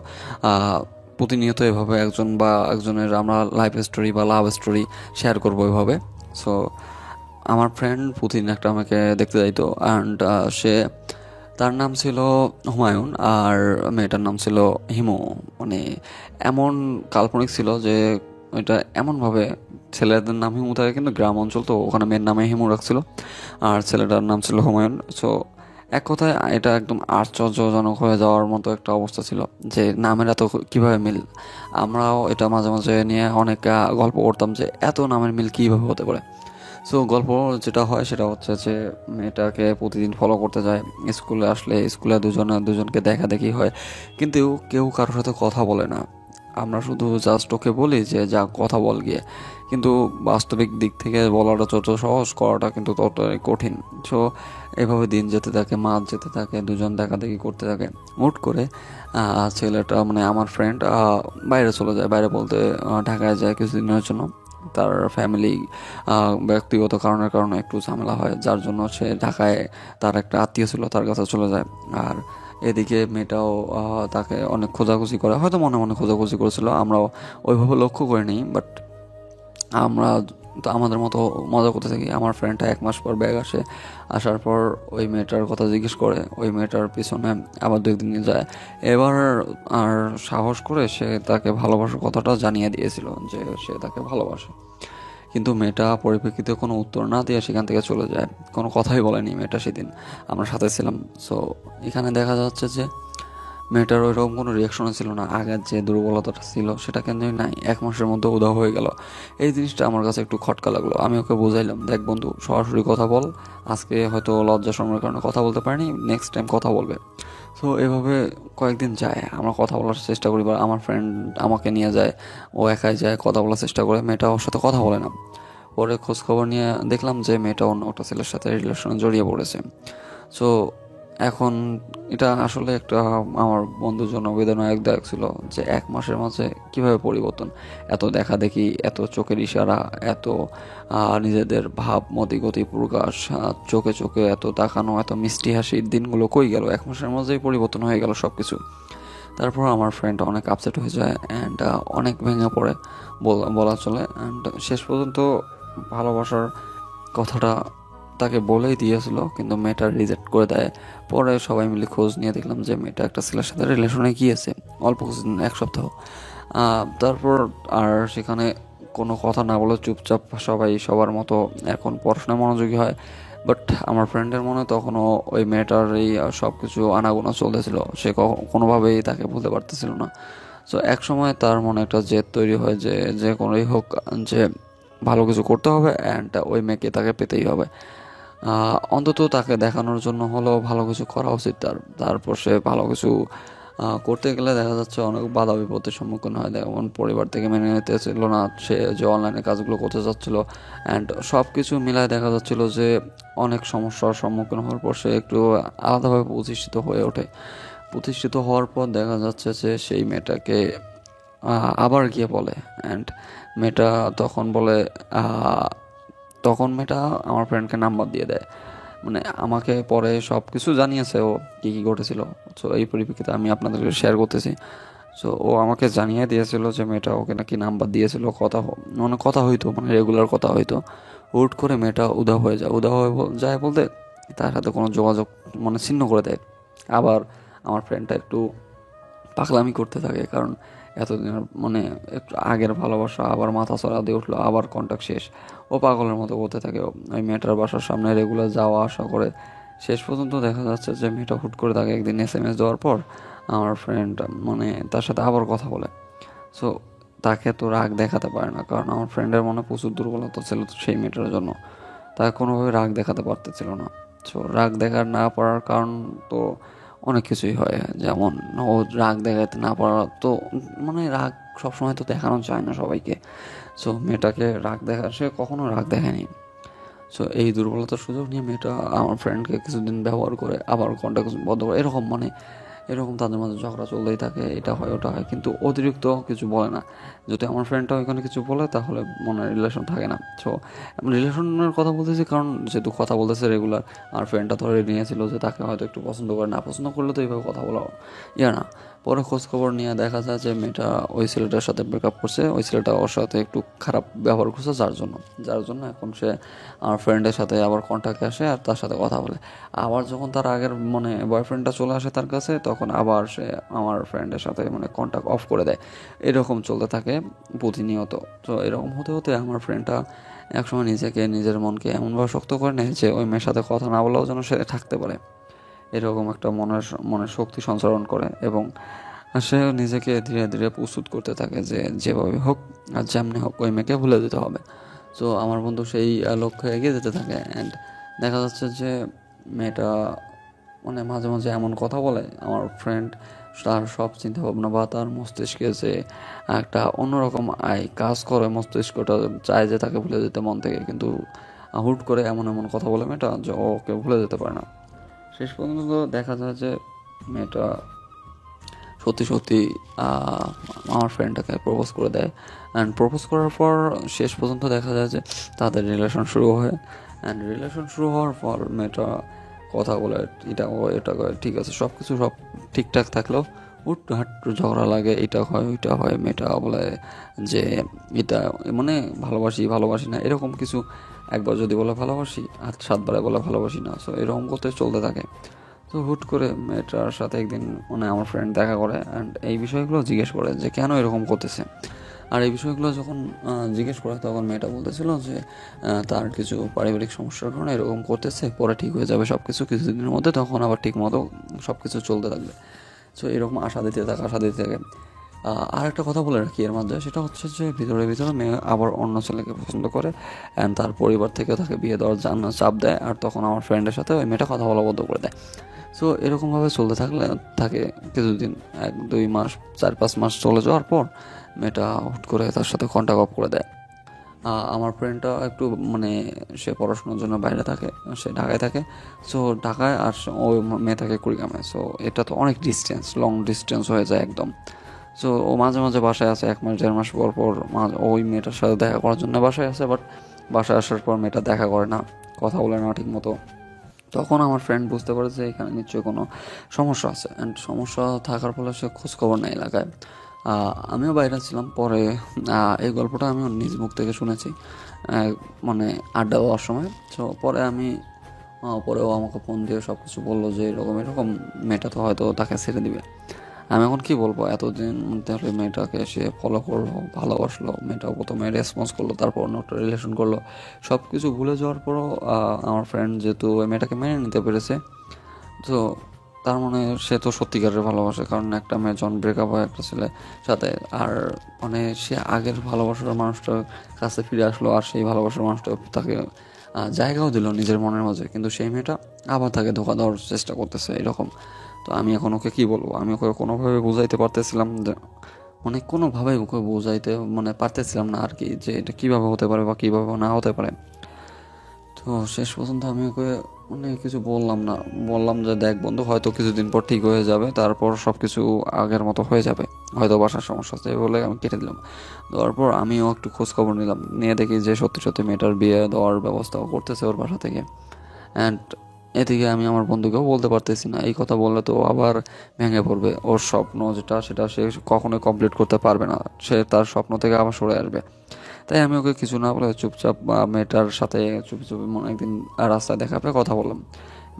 প্রতিনিয়ত এভাবে একজন বা একজনের আমরা লাইফ স্টোরি বা লাভ স্টোরি শেয়ার করবো এভাবে। সো আমার ফ্রেন্ড প্রতিদিন একটা আমাকে দেখতে যাইতো, অ্যান্ড তার নাম ছিল হুমায়ুন, আর মেয়েটার নাম ছিল হিমু। মানে এমন কাল্পনিক ছিল যে এটা এমনভাবে, ছেলেদের নাম হিমু থাকে কিন্তু গ্রাম অঞ্চল তো ওখানে মেয়ের নামে হিমু রাখছিল, আর ছেলেটার নাম ছিল হুমায়ুন। সো এক কথায় এটা একদম আশ্চর্যজনক হয়ে যাওয়ার মতো একটা অবস্থা ছিল যে নামের এত কীভাবে মিল। আমরাও এটা মাঝে মাঝে নিয়ে অনেক গল্প করতাম যে এত নামের মিল কীভাবে হতে পারে। সো গল্প যেটা হয় সেটা হচ্ছে যে মেয়েটাকে প্রতিদিন ফলো করতে যায়, স্কুলে আসলে স্কুলে দুজনকে দেখা দেখি হয়, কিন্তু কেউ কারোর সাথে কথা বলে না। আমরা শুধু জাস্ট ওকে বলি যে যা কথা বল গিয়ে, কিন্তু বাস্তবিক দিক থেকে বলাটা যত সহজ, করাটা কিন্তু ততটাই কঠিন। সো এভাবে দিন যেতে থাকে, মাস যেতে থাকে, দুজন দেখা দেখি করতে থাকে। হুট করে ছেলেটা মানে আমার ফ্রেন্ড বাইরে চলে যায়, বাইরে বলতে ঢাকায় যায় কিছুদিনের জন্য। তার ফ্যামিলি ব্যক্তিগত কারণে একটু ঝামেলা হয়, যার জন্য সে ঢাকায় তার একটা আত্মীয় ছিল তার কাছে চলে যায়। আর এদিকে মেয়েটাও তাকে অনেক খোঁজাখুঁজি করে, হয়তো মনে মনে খোঁজাখুঁজি করেছিল, আমরাও ওইভাবে লক্ষ্য করিনি। বাট আমরা তো আমাদের মতো মজা করতে থাকি। আমার ফ্রেন্ডটা 1 মাস পর ব্যাগ আসার পর ওই মেয়েটার কথা জিজ্ঞেস করে, ওই মেয়েটার পিছনে আবার 2 দিন যায়। এবার আর সাহস করে সে তাকে ভালোবাসার কথাটা জানিয়ে দিয়েছিল যে সে তাকে ভালোবাসে, কিন্তু মেয়েটা পরিপ্রেক্ষিতে কোনো উত্তর না দিয়ে সেখান থেকে চলে যায়। কোনো কথাই বলেনি মেয়েটা সেদিন, আমরা সাথে ছিলাম। সো এখানে দেখা যাচ্ছে যে মেয়েটার ওইরকম কোনো রিয়াকশনও ছিল না, আগের যে দুর্বলতাটা ছিল সেটা কেন নাই 1 মাসের মধ্যে উধাও হয়ে গেল। এই জিনিসটা আমার কাছে একটু খটকা লাগলো। আমি ওকে বুঝাইলাম, দেখ বন্ধু, সরাসরি কথা বল, আজকে হয়তো লজ্জা শরমের কারণে কথা বলতে পারিনি, নেক্সট টাইম কথা বলবে। সো এভাবে কয়েকদিন যায়, আমরা কথা বলার চেষ্টা করি, বা আমার ফ্রেন্ড আমাকে নিয়ে যায়, ও একাই যায়, কথা বলার চেষ্টা করে, মেয়েটা ওর সাথে কথা বলে না। পরে খোঁজখবর নিয়ে দেখলাম যে মেয়েটা অন্য একটা ছেলের সাথে রিলেশনে জড়িয়ে পড়েছে। সো এখন এটা আসলে একটা আমার বন্ধুর জন্য বেদনাদায়ক ছিল যে 1 মাসের মাঝে কীভাবে পরিবর্তন, এত দেখা দেখি, এত চোখের ইশারা, এত নিজেদের ভাব মতি গতি প্রকাশ, চোখে চোখে এত তাকানো, এত মিষ্টি হাসির দিনগুলো কই গেল? 1 মাসের মধ্যেই পরিবর্তন হয়ে গেল সব কিছু। তারপর আমার ফ্রেন্ড অনেক আপসেট হয়ে যায়, অ্যান্ড অনেক ভেঙে পড়ে বলা চলে। অ্যান্ড শেষ পর্যন্ত ভালোবাসার কথাটা তাকে বলেই দিয়েছিল, কিন্তু মেয়েটা রিজেক্ট করে দেয়। পরে সবাই মিলে খোঁজ নিয়ে দেখলাম যে মেয়েটা একটা ছেলের সাথে রিলেশনে গিয়েছে, অল্প কিছুদিন, 1 সপ্তাহ। তারপর আর সেখানে কোনো কথা না বলে চুপচাপ সবাই সবার মতো এখন পড়াশোনায় মনোযোগী হয়। বাট আমার ফ্রেন্ডের মনে তখনও ওই মেয়েটার এই সব কিছু আনাগোনা চলতেছিল, সে কোনোভাবেই তাকে ভুলতে পারতেছিল না। সো এক সময় তার মনে একটা জেদ তৈরি হয় যে যে কোনোই হোক, যে ভালো কিছু করতে হবে অ্যান্ড ওই মেয়েকে তাকে পেতেই হবে। অন্তত তাকে দেখানোর জন্য হলেও ভালো কিছু করা উচিত তার। তারপর সে ভালো কিছু করতে গেলে দেখা যাচ্ছে অনেক বাধা বিপত্তির সম্মুখীন হয়। যেমন পরিবার থেকে মেনে নিতেছিল না সে যে অনলাইনে কাজগুলো করতে যাচ্ছিলো, অ্যান্ড সব কিছু মিলায় দেখা যাচ্ছিল যে অনেক সমস্যার সম্মুখীন হওয়ার পর সে একটু আলাদাভাবে প্রতিষ্ঠিত হয়ে ওঠে। প্রতিষ্ঠিত হওয়ার পর দেখা যাচ্ছে যে সেই মেয়েটাকে আবার গিয়ে বলে, অ্যান্ড মেয়েটা তখন বলে, তখন মেয়েটা আমার ফ্রেন্ডকে নাম্বার দিয়ে দেয়। মানে আমাকে পরে সব কিছু জানিয়েছে ও কী কী ঘটেছিল। সো এই পরিপ্রেক্ষিতে আমি আপনাদেরকে শেয়ার করতেছি। সো ও আমাকে জানিয়ে দিয়েছিল যে মেয়েটা ওকে নাকি নাম্বার দিয়েছিল, মানে কথা হইতো, মানে রেগুলার কথা হইতো। হুট করে মেয়েটা উধাও হয়ে যায়। উধাও হয়ে যায় বলতে তার সাথে কোনো যোগাযোগ মানে ছিন্ন করে দেয়। আবার আমার ফ্রেন্ডটা একটু পাগলামি করতে থাকে, কারণ এতদিনের মানে একটু আগের ভালোবাসা আবার মাথা চড়া দিয়ে উঠলো, আবার কন্ট্যাক্ট শেষ। ও পাগলের মতো করতে থাকে। ওই মেয়েটার বাসার সামনে রেগুলার যাওয়া আসা করে। শেষ পর্যন্ত দেখা যাচ্ছে যে মেয়েটা হুট করে তাকে একদিন SMS দেওয়ার পর আমার ফ্রেন্ড মানে তার সাথে আবার কথা বলে। সো তাকে তো রাগ দেখাতে পারে না, কারণ আমার ফ্রেন্ডের মনে প্রচুর দুর্বলতা ছিল সেই মেয়েটার জন্য। তাকে কোনোভাবে রাগ দেখাতে পারতেছিল না। সো রাগ দেখার না পারার কারণ তো অনেক কিছুই হয়, যেমন ও রাগ দেখাতে না পারা তো মানে রাগ সবসময় তো দেখানো যায় না সবাইকে। সো মেয়েটাকে সে কখনো রাগ দেখায়নি। সো এই দুর্বলতার সুযোগ নিয়ে মেয়েটা আমার ফ্রেন্ডকে কিছুদিন ব্যবহার করে আবার কন্ট্যাক্ট বন্ধ করে, এরকম তাদের মাঝে ঝগড়া চলতেই থাকে, এটা হয় ওটা হয়, কিন্তু অতিরিক্ত কিছু বলে না। যদি আমার ফ্রেন্ডটা ওইখানে কিছু বলে তাহলে মনে রিলেশন থাকে না। সো রিলেশনের কথা বলতেছি কারণ যেহেতু কথা বলতেছে রেগুলার, আমার ফ্রেন্ডটা ধরে নিয়েছিল যে তাকে হয়তো একটু পছন্দ করে, না পছন্দ করলে তো এইভাবে কথা বলা না। পরে খোঁজখবর নিয়ে দেখা যায় যে মেয়েটা ওই ছেলেটার সাথে ব্রেকআপ করছে, ওই ছেলেটা ওর সাথে একটু খারাপ ব্যবহার করছে, যার জন্য এখন সে আমার ফ্রেন্ডের সাথে আবার কন্ট্যাক্টে আসে আর তার সাথে কথা বলে। আবার যখন তার আগের মানে বয়ফ্রেন্ডটা চলে আসে তার কাছে, তখন আবার সে আমার ফ্রেন্ডের সাথে মানে কন্ট্যাক্ট অফ করে দেয়। এরকম চলতে থাকে প্রতিনিয়ত। তো এরকম হতে হতে আমার ফ্রেন্ডটা একসময় নিজের মনকে এমনভাবে শক্ত করে নেয় যে ওই মেয়ের সাথে কথা না বলেও যেন সে থাকতে পারে, এরকম একটা মনের শক্তি সঞ্চারণ করে। এবং সে নিজেকে ধীরে ধীরে প্রস্তুত করতে থাকে যে যেভাবে হোক আর যেমনি হোক ওই মেয়েকে ভুলে দিতে হবে। সো আমার বন্ধু সেই লক্ষ্যে এগিয়ে যেতে থাকে। অ্যান্ড দেখা যাচ্ছে যে মেয়েটা মানে মাঝে মাঝে এমন কথা বলে, আমার ফ্রেন্ড তার সব চিন্তা ভাবনা বা তার মস্তিষ্কে যে একটা অন্যরকম কাজ করে, মস্তিষ্কটা চায় যে তাকে ভুলে যেতে মন থেকে, কিন্তু হুট করে এমন কথা বলে মেয়েটা যে ওকে ভুলে যেতে পারে না। শেষ পর্যন্ত দেখা যায় যে মেয়েটা সত্যি আমার ফ্রেন্ডটাকে প্রপোজ করে দেয়। অ্যান্ড প্রপোজ করার পর শেষ পর্যন্ত দেখা যায় যে তাদের রিলেশন শুরু হয়। অ্যান্ড রিলেশন শুরু হওয়ার পর মেয়েটা কথা বলে, এটা করে, ঠিক আছে, সব ঠিকঠাক থাকলেও হাঁটু ঝগড়া লাগে, এটা হয় ওইটা হয়। মেয়েটা বলে যে এটা মানে ভালোবাসি না, এরকম কিছু। একবার যদি বলে ভালোবাসি আর 7 বারে বলে ভালোবাসি না। সো এরকম করতে চলতে থাকে। তো হুট করে মেয়েটার সাথে একদিন মানে আমার ফ্রেন্ড দেখা করে অ্যান্ড এই বিষয়গুলো জিজ্ঞেস করে যে কেন এরকম করতেছে। আর এই বিষয়গুলো যখন জিজ্ঞেস করে তখন মেয়েটা বলতেছিল যে তার কিছু পারিবারিক সমস্যার কারণে এরকম করতেছে, পরে ঠিক হয়ে যাবে সব কিছুদিনের মধ্যে, তখন আবার ঠিক মতো সব কিছু চলতে থাকবে। সো এরকম আশা দিতে থাকে। আর একটা কথা বলে রাখি এর মাঝে, সেটা হচ্ছে যে ভিতরে মেয়ে আবার অন্য ছেলেকে পছন্দ করে অ্যান্ড তার পরিবার থেকে তাকে বিয়ে দেওয়ার চাপ দেয়। আর তখন আমার ফ্রেন্ডের সাথে ওই মেয়েটা কথা বলা বন্ধ করে দেয়। সো এরকমভাবে চলতে থাকে কিছুদিন, 1-2 মাস, 4-5 মাস চলে যাওয়ার পর মেয়েটা হুট করে তার সাথে কন্ট্যাক্ট অফ করে দেয়। আমার ফ্রেন্ডটা একটু মানে সে পড়াশোনার জন্য বাইরে থাকে, সে ঢাকায় থাকে। সো ঢাকায় আর ওই মেয়ে থাকে কুড়িগ্রামে। সো এটা তো অনেক লং ডিস্টেন্স হয়ে যায় একদম। সো ও মাঝে মাঝে বাসায় আসে, 1 মাস 1.5 মাস পর ওই মেয়েটার সাথে দেখা করার জন্য বাসায় আসে। বাট বাসায় আসার পর মেয়েটা দেখা করে না, কথা বলে না ঠিক মতো। তখন আমার ফ্রেন্ড বুঝতে পারে যে এখানে নিশ্চয়ই কোনো সমস্যা আছে। অ্যান্ড সমস্যা থাকার ফলে সে খোঁজখবর নেয় এলাকায়। আমিও বাইরে ছিলাম। পরে এই গল্পটা আমি ওর নিজ মুখ থেকে শুনেছি, মানে আড্ডা দেওয়ার সময়। তো পরে পরেও আমাকে ফোন দিয়ে সব কিছু বললো যে এরকম এরকম, মেয়েটা তো হয়তো তাকে ছেড়ে দিবে। আমি এখন কি বলবো, এতদিন ধরে মেয়েটাকে সে ফলো করলো, ভালোবাসলো, মেয়েটাও প্রথমে রেসপন্স করলো, তারপর অন্য একটা রিলেশন করলো। সব কিছু ভুলে যাওয়ার পরও আমার ফ্রেন্ড যেহেতু ওই মেয়েটাকে মেনে নিতে পেরেছে, তো তার মানে সে তো সত্যিকারের ভালোবাসে। কারণ একটা মেয়ে যখন ব্রেকআপ হয় একটা ছেলে সাথে, আর মানে সে আগের ভালোবাসার মানুষটার কাছে ফিরে আসলো, আর সেই ভালোবাসার মানুষটা তাকে জায়গাও দিল নিজের মনের মাঝে, কিন্তু সেই মেয়েটা আবার তাকে ধোঁকা দেওয়ার চেষ্টা করতেছে এরকম। তো আমি এখন ওকে কী বলবো, আমি ওকে কোনোভাবে বুঝাইতে পারতেছিলাম যে, মানে কোনোভাবেই ওকে বুঝাইতে মানে পারতেছিলাম না আর কি, যে এটা কীভাবে হতে পারে বা কীভাবে না হতে পারে। তো শেষ পর্যন্ত আমি ওকে মানে কিছু বললাম না, বললাম যে দেখ বন্ধু, হয়তো কিছুদিন পর ঠিক হয়ে যাবে, তারপর সব কিছু আগের মতো হয়ে যাবে, হয়তো বাসার সমস্যা আছে, এই বলে আমি কেটে দিলাম। দেওয়ার পর আমিও একটু খোঁজখবর নিলাম, নিয়ে দেখি যে সত্যি সত্যি মেয়েটার বিয়ে দেওয়ার ব্যবস্থাও করতেছে ওর বাসা থেকে। অ্যান্ড এদিকে আমি আমার বন্ধুকেও বলতে পারতেছি না, এই কথা বললে তো আবার ভেঙে পড়বে, ওর স্বপ্ন যেটা সেটা সে কখনোই কমপ্লিট করতে পারবে না, সে তার স্বপ্ন থেকে আবার সরে আসবে। তাই আমি ওকে কিছু না বলে চুপচাপ মেয়েটার সাথে চুপি চুপি মনে একদিন রাস্তায় দেখা পেয়ে কথা বললাম।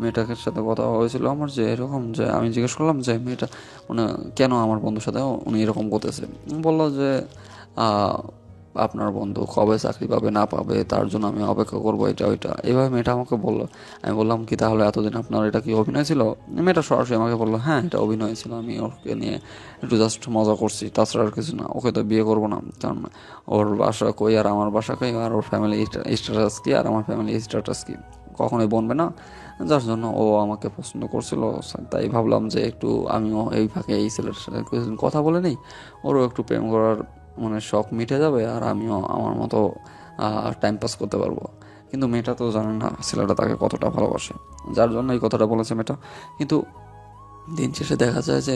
মেয়েটার সাথে কথা হয়েছিল আমার, যে এরকম, যে আমি জিজ্ঞেস করলাম যে মেয়েটা মানে কেন আমার বন্ধুর সাথে উনি এরকম করতেছে। বললো যে আপনার বন্ধু কবে চাকরি পাবে না পাবে তার জন্য আমি অপেক্ষা করবো, এটা ওইটা, এইভাবে মেয়েটা আমাকে বললো। আমি বললাম কি তাহলে এতদিন আপনার এটা কি অভিনয় ছিল? মেয়েটা সরাসরি আমাকে বললো হ্যাঁ এটা অভিনয় ছিল, আমি ওকে নিয়ে একটু জাস্ট মজা করছি, তাছাড়া আর কিছু না, ওকে তো বিয়ে করবো না, কারণ ওর বাসা কই আর আমার বাসা কই, আর ওর ফ্যামিলি স্ট্যাটাস কি আর আমার ফ্যামিলি স্ট্যাটাস কি কখনোই বনবে না, যার জন্য ও আমাকে পছন্দ করছিল। তাই ভাবলাম যে একটু আমিও এই ফাঁকে এই ছেলের সাথে কিছুদিন কথা বলে নিই, ওরও একটু প্রেম করার মানে শখ মিটে যাবে, আর আমিও আমার মতো টাইম পাস করতে পারবো। কিন্তু মেয়েটা তো জানে না ছেলেটা তাকে কতটা ভালোবাসে, যার জন্য এই কথাটা বলেছে মেয়েটা। কিন্তু দিন শেষে দেখা যায় যে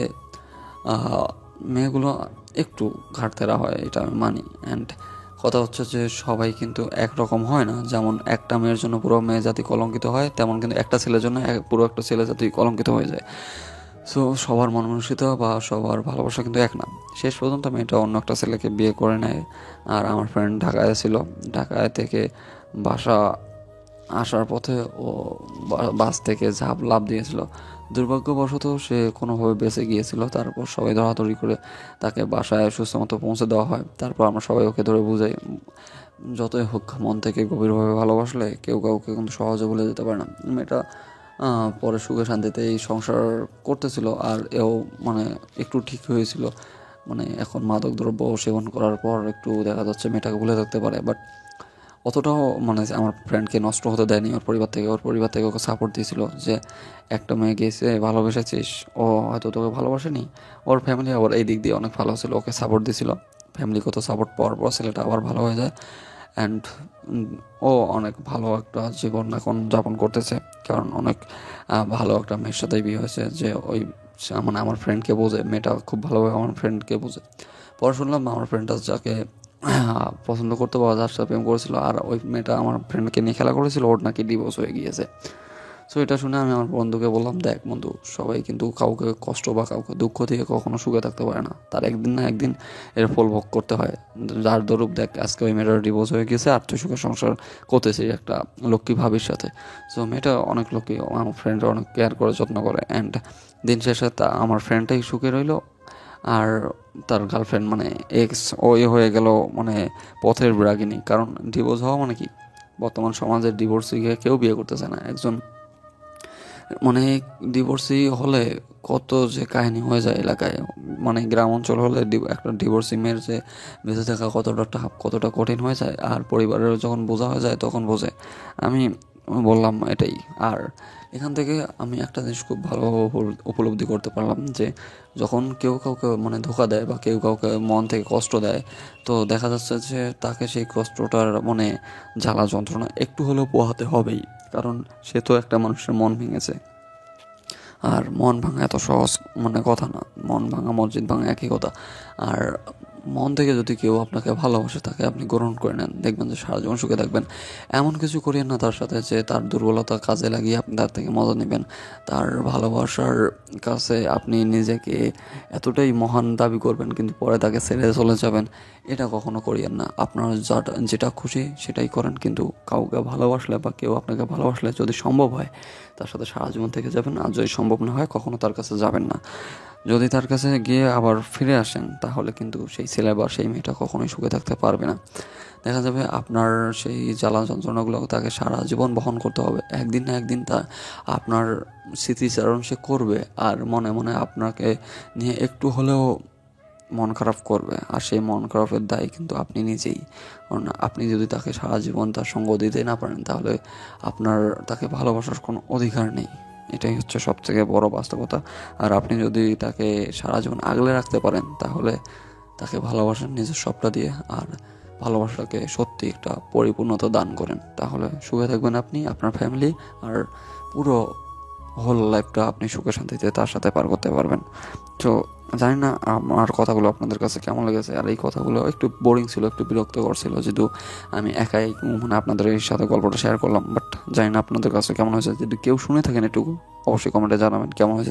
মেয়েগুলো একটু ঘাটতেরা হয়, এটা আমি মানি। অ্যান্ড কথা হচ্ছে যে সবাই কিন্তু একরকম হয় না, যেমন একটা মেয়ের জন্য পুরো মেয়ে জাতি কলঙ্কিত হয়, তেমন কিন্তু একটা ছেলের জন্য পুরো একটা ছেলে জাতি কলঙ্কিত হয়ে যায়। সো সবার মন মানসিকতা বা সবার ভালোবাসা কিন্তু এক না। শেষ পর্যন্ত মেয়েটা অন্য একটা ছেলেকে বিয়ে করে নেয়। আর আমার ফ্রেন্ড ঢাকায় ছিল, ঢাকায় থেকে বাসা আসার পথে ও বাস থেকে লাফ দিয়েছিল। দুর্ভাগ্যবশত সে কোনোভাবে বেঁচে গিয়েছিল। তারপর সবাই ধরাধরি করে তাকে বাসায় সুস্থ মতো পৌঁছে দেওয়া হয়। তারপর আমরা সবাই ওকে ধরে বুঝাই, যতই হোক মন থেকে গভীরভাবে ভালোবাসলে কেউ কাউকে কিন্তু সহজে ভুলে যেতে পারে না। মেয়েটা পরে সুখে শান্তিতে এই সংসার করতেছিল, আর এও মানে একটু ঠিক হয়েছিল। মানে এখন মাদক দ্রব্য সেবন করার পর একটু দেখা যাচ্ছে মেয়েটাকে ভুলে থাকতে পারে, বাট অতটাও মানে আমার ফ্রেন্ডকে নষ্ট হতে দেয়নি ওর পরিবার থেকে ওকে সাপোর্ট দিয়েছিল, যে একটা মেয়ে গিয়েছে ভালোবেসেছিস, ও হয়তো তোকে ভালোবাসেনি। ওর ফ্যামিলি আবার এই দিক দিয়ে অনেক ভালো ছিল, ওকে সাপোর্ট দিয়েছিল। ফ্যামিলিগত সাপোর্ট পাওয়ার পর ছেলেটা আবার ভালো হয়ে যায়। অ্যান্ড ও অনেক ভালো একটা জীবন এখন যাপন করতেছে, কারণ অনেক ভালো একটা মেয়ের সাথে বিয়ে হয়েছে, যে ওই মানে আমার ফ্রেন্ডকে বোঝে, মেয়েটা খুব ভালোভাবে আমার ফ্রেন্ডকে বোঝে। পরে শুনলাম আমার ফ্রেন্ডটা যাকে পছন্দ করতে বা যার সাথে প্রেম করেছিল, আর ওই মেয়েটা আমার ফ্রেন্ডকে নিয়ে খেলা করেছিল, ওর নাকি ডিভোর্স হয়ে গিয়েছে। সো এটা শুনে আমি আমার বন্ধুকে বললাম, দেখ বন্ধু, সবাই কিন্তু কাউকে কষ্ট বা কাউকে দুঃখ দিয়ে কখনো সুখে থাকতে পারে না, তার একদিন না একদিন এর ফল ভোগ করতে হয়। যার দরুপ দেখ আজকে ওই মেয়েটার ডিভোর্স হয়ে গেছে, আর তুই সুখে সংসার করতেছিস একটা লক্ষ্মী ভাবির সাথে। সো মেয়েটা অনেক লক্ষ্মী, আমার ফ্রেন্ডরা অনেক কেয়ার করে যত্ন করে। অ্যান্ড দিন শেষে আমার ফ্রেন্ডটাই সুখে রইলো, আর তার গার্লফ্রেন্ড মানে এক্স ওই হয়ে গেল মানে পথের বিরাগিনী। কারণ ডিভোর্স হওয়া মানে কি, বর্তমান সমাজের ডিভোর্সিকে কেউ বিয়ে করতেছে না। একজন মানে ডিভোর্সি হলে কত যে কাহিনী হয়ে যায় এলাকায়, মানে গ্রাম অঞ্চল হলে একটা ডিভোর্সি মেয়ের যে বেঁচে থাকা কতটা কঠিন হয়ে যায়, আর পরিবারের যখন বোঝা হয়ে যায় তখন বোঝে। আমি বললাম এটাই। আর এখান থেকে আমি একটা জিনিস খুব ভালোভাবে উপলব্ধি করতে পারলাম, যে যখন কেউ কাউকে মানে ধোঁকা দেয় বা কেউ কাউকে মন থেকে কষ্ট দেয়, তো দেখা যাচ্ছে যে তাকে সেই কষ্টটার মানে জ্বালা যন্ত্রণা একটু হলেও পোহাতে হবেই, কারণ সে তো একটা মানুষের মন ভেঙেছে। আর মন ভাঙা এত সহজ মানে কথা না, মন ভাঙা মসজিদ ভাঙা একই কথা। আর মন থেকে যদি কেউ আপনাকে ভালোবাসে তাকে আপনি গ্রহণ করে নেন, দেখবেন যে সারা জীবন সুখে থাকবেন। এমন কিছু করিয়েন না তার সাথে যে তার দুর্বলতা কাজে লাগিয়ে আপনি তার থেকে মজা নেবেন। তার ভালোবাসার কাছে আপনি নিজেকে এতটাই মহান দাবি করবেন কিন্তু পরে তাকে ছেড়ে চলে যাবেন, এটা কখনো করিয়েন না। আপনার যেটা খুশি সেটাই করেন, কিন্তু কাউকে ভালোবাসলে বা কেউ আপনাকে ভালোবাসলে যদি সম্ভব হয় তার সাথে সারা জীবন থেকে যাবেন, আর যদি সম্ভব না হয় কখনো তার কাছে যাবেন না। যদি তার কাছে গিয়ে আবার ফিরে আসেন তাহলে কিন্তু সেই ছেলে বা সেই মেয়েটা কখনোই সুখে থাকতে পারবে না। দেখা যাবে আপনার সেই জ্বালা যন্ত্রণাগুলো তাকে সারা জীবন বহন করতে হবে। একদিন না একদিন তা আপনার স্মৃতিচারণ সে করবে, আর মনে মনে আপনাকে নিয়ে একটু হলেও মন খারাপ করবে, আর সেই মন খারাপের দায় কিন্তু আপনি নিজেই। কারণ আপনি যদি তাকে সারা জীবন তার সঙ্গ দিতে না পারেন তাহলে আপনার তাকে ভালোবাসার কোনো অধিকার নেই। এটাই হচ্ছে সবথেকে বড় বাস্তবতা। আর আপনি যদি তাকে সারা জীবন আগলে রাখতে পারেন তাহলে তাকে ভালোবাসেন নিজের সবটা দিয়ে, আর ভালোবাসাটাকে সত্যি একটা পরিপূর্ণতা দান করেন, তাহলে সুখে থাকবেন আপনি, আপনার ফ্যামিলি, আর পুরো হোল লাইফটা আপনি সুখে শান্তিতে তার সাথে পার করতে পারবেন। তো জানি না আমার কথাগুলো আপনাদের কাছে কেমন লেগেছে, আর এই কথাগুলো একটু বোরিং ছিল, একটু বিরক্তকর ছিল, যেহেতু আমি একাই মানে আপনাদের সাথে গল্পটা শেয়ার করলাম। বাট জানি না আপনাদের কাছে কেমন হয়েছে, যদি কেউ শুনে থাকেন একটু অবশ্যই কমেন্টে জানাবেন কেমন হয়েছে।